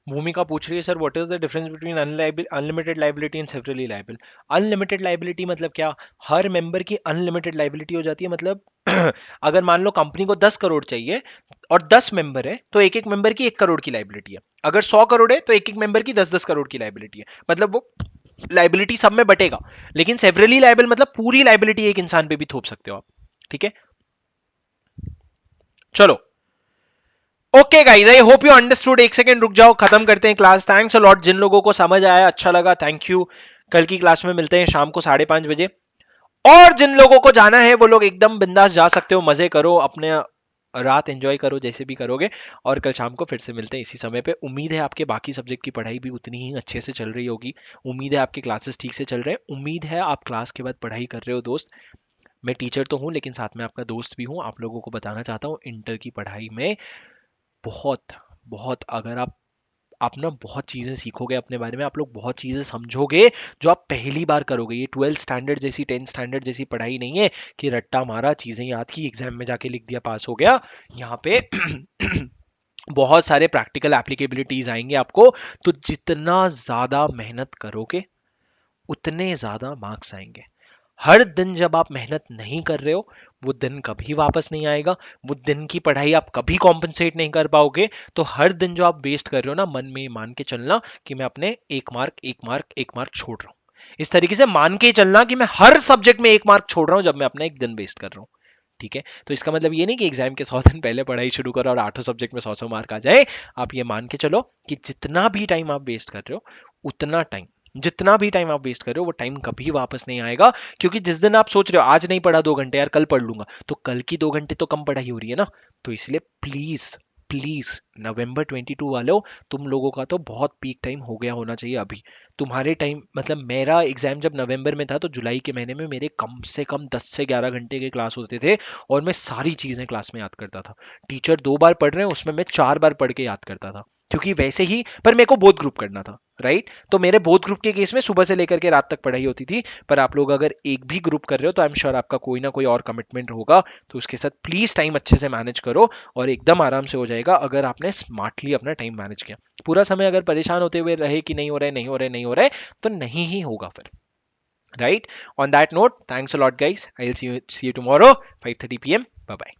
भूमिका पूछ रही है sir what is the difference between unlimited liability and severally liable. Unlimited liability मतलब क्या, हर मेंबर की अनलिमिटेड लाइबिलिटी हो जाती है। मतलब अगर मान लो कंपनी को 10 करोड़ चाहिए और 10 मेंबर है तो एक एक मेंबर की 1 करोड़ की लाइबिलिटी है। अगर 100 करोड़ है तो एक एक मेंबर की 10-10 करोड़ की लाइबिलिटी है। मतलब वो लाइबिलिटी सब में बटेगा। लेकिन सेवरली लाइबल मतलब पूरी लाइबिलिटी एक इंसान पे भी थोप सकते हो आप। ठीक है, चलो okay guys, I hope you understood. एक सेकंड रुक जाओ, खत्म करते हैं क्लास। थैंक्स अ लॉट जिन लोगों को समझ आया, अच्छा लगा, थैंक यू। कल की क्लास में मिलते हैं शाम को 5:30 बजे। और जिन लोगों को जाना है वो लोग एकदम बिंदास जा सकते हो, मजे करो, अपने रात एंजॉय करो जैसे भी करोगे। और कल शाम को फिर से मिलते हैं इसी समय पे। उम्मीद है आपके बाकी सब्जेक्ट की पढ़ाई भी उतनी ही अच्छे से चल रही होगी। उम्मीद है आपके क्लासेस ठीक से चल रहे हैं। उम्मीद है आप क्लास के बाद पढ़ाई कर रहे हो दोस्त। मैं टीचर तो हूँ लेकिन साथ में आपका दोस्त भी हूँ। आप लोगों को बताना चाहता हूँ इंटर की पढ़ाई में बहुत बहुत अगर आप ना बहुत चीज़ें सीखोगे अपने बारे में, आप लोग बहुत चीज़ें समझोगे जो आप पहली बार करोगे। ये 12th स्टैंडर्ड जैसी 10th स्टैंडर्ड जैसी पढ़ाई नहीं है कि रट्टा मारा, चीज़ें याद की, एग्जाम में जाके लिख दिया, पास हो गया। यहाँ पे बहुत सारे प्रैक्टिकल एप्लीकेबिलिटीज आएंगे आपको। तो जितना ज़्यादा मेहनत करोगे उतने ज़्यादा मार्क्स आएंगे। हर दिन जब आप मेहनत नहीं कर रहे हो वो दिन कभी वापस नहीं आएगा। वो दिन की पढ़ाई आप कभी कॉम्पनसेट नहीं कर पाओगे। तो हर दिन जो आप वेस्ट कर रहे हो ना, मन में मान के चलना कि मैं अपने 1 मार्क छोड़ रहा हूं। इस तरीके से मान के चलना कि मैं हर सब्जेक्ट में 1 मार्क छोड़ रहा हूं जब मैं अपना एक दिन वेस्ट कर रहा हूं। ठीक है, तो इसका मतलब ये नहीं कि एग्जाम के 100 दिन पहले पढ़ाई शुरू करो और 8 सब्जेक्ट में 100-100 मार्क आ जाए। आप ये मान के चलो कि जितना भी टाइम आप वेस्ट कर रहे हो उतना टाइम, जितना भी टाइम आप वेस्ट कर रहे हो वो टाइम कभी वापस नहीं आएगा। क्योंकि जिस दिन आप सोच रहे हो आज नहीं पढ़ा 2 घंटे यार कल पढ़ लूंगा, तो कल की 2 घंटे तो कम पढ़ाई हो रही है ना। तो इसलिए प्लीज प्लीज नवंबर 22 वालों, तुम लोगों का तो बहुत पीक टाइम हो गया होना चाहिए अभी। तुम्हारे टाइम मतलब मेरा एग्जाम जब नवंबर में था तो जुलाई के महीने में मेरे कम से कम 10 से 11 घंटे के क्लास होते थे और मैं सारी चीजें क्लास में याद करता था। टीचर 2 बार पढ़ रहे हैं उसमें मैं 4 बार पढ़ के याद करता था। क्योंकि वैसे ही पर मेरे को बोथ ग्रुप करना था, राइट। तो मेरे बोथ ग्रुप के केस में सुबह से लेकर के रात तक पढ़ाई होती थी। पर आप लोग अगर एक भी ग्रुप कर रहे हो तो आई एम श्योर आपका कोई ना कोई और कमिटमेंट होगा। तो उसके साथ प्लीज टाइम अच्छे से मैनेज करो और एकदम आराम से हो जाएगा अगर आपने स्मार्टली अपना टाइम मैनेज किया। पूरा समय अगर परेशान होते हुए रहे कि नहीं हो रहा है नहीं हो रहा है नहीं हो रहा है तो नहीं ही होगा फिर, right. On that note, thanks a lot guys, I will see you tomorrow 5:30 PM। Bye bye.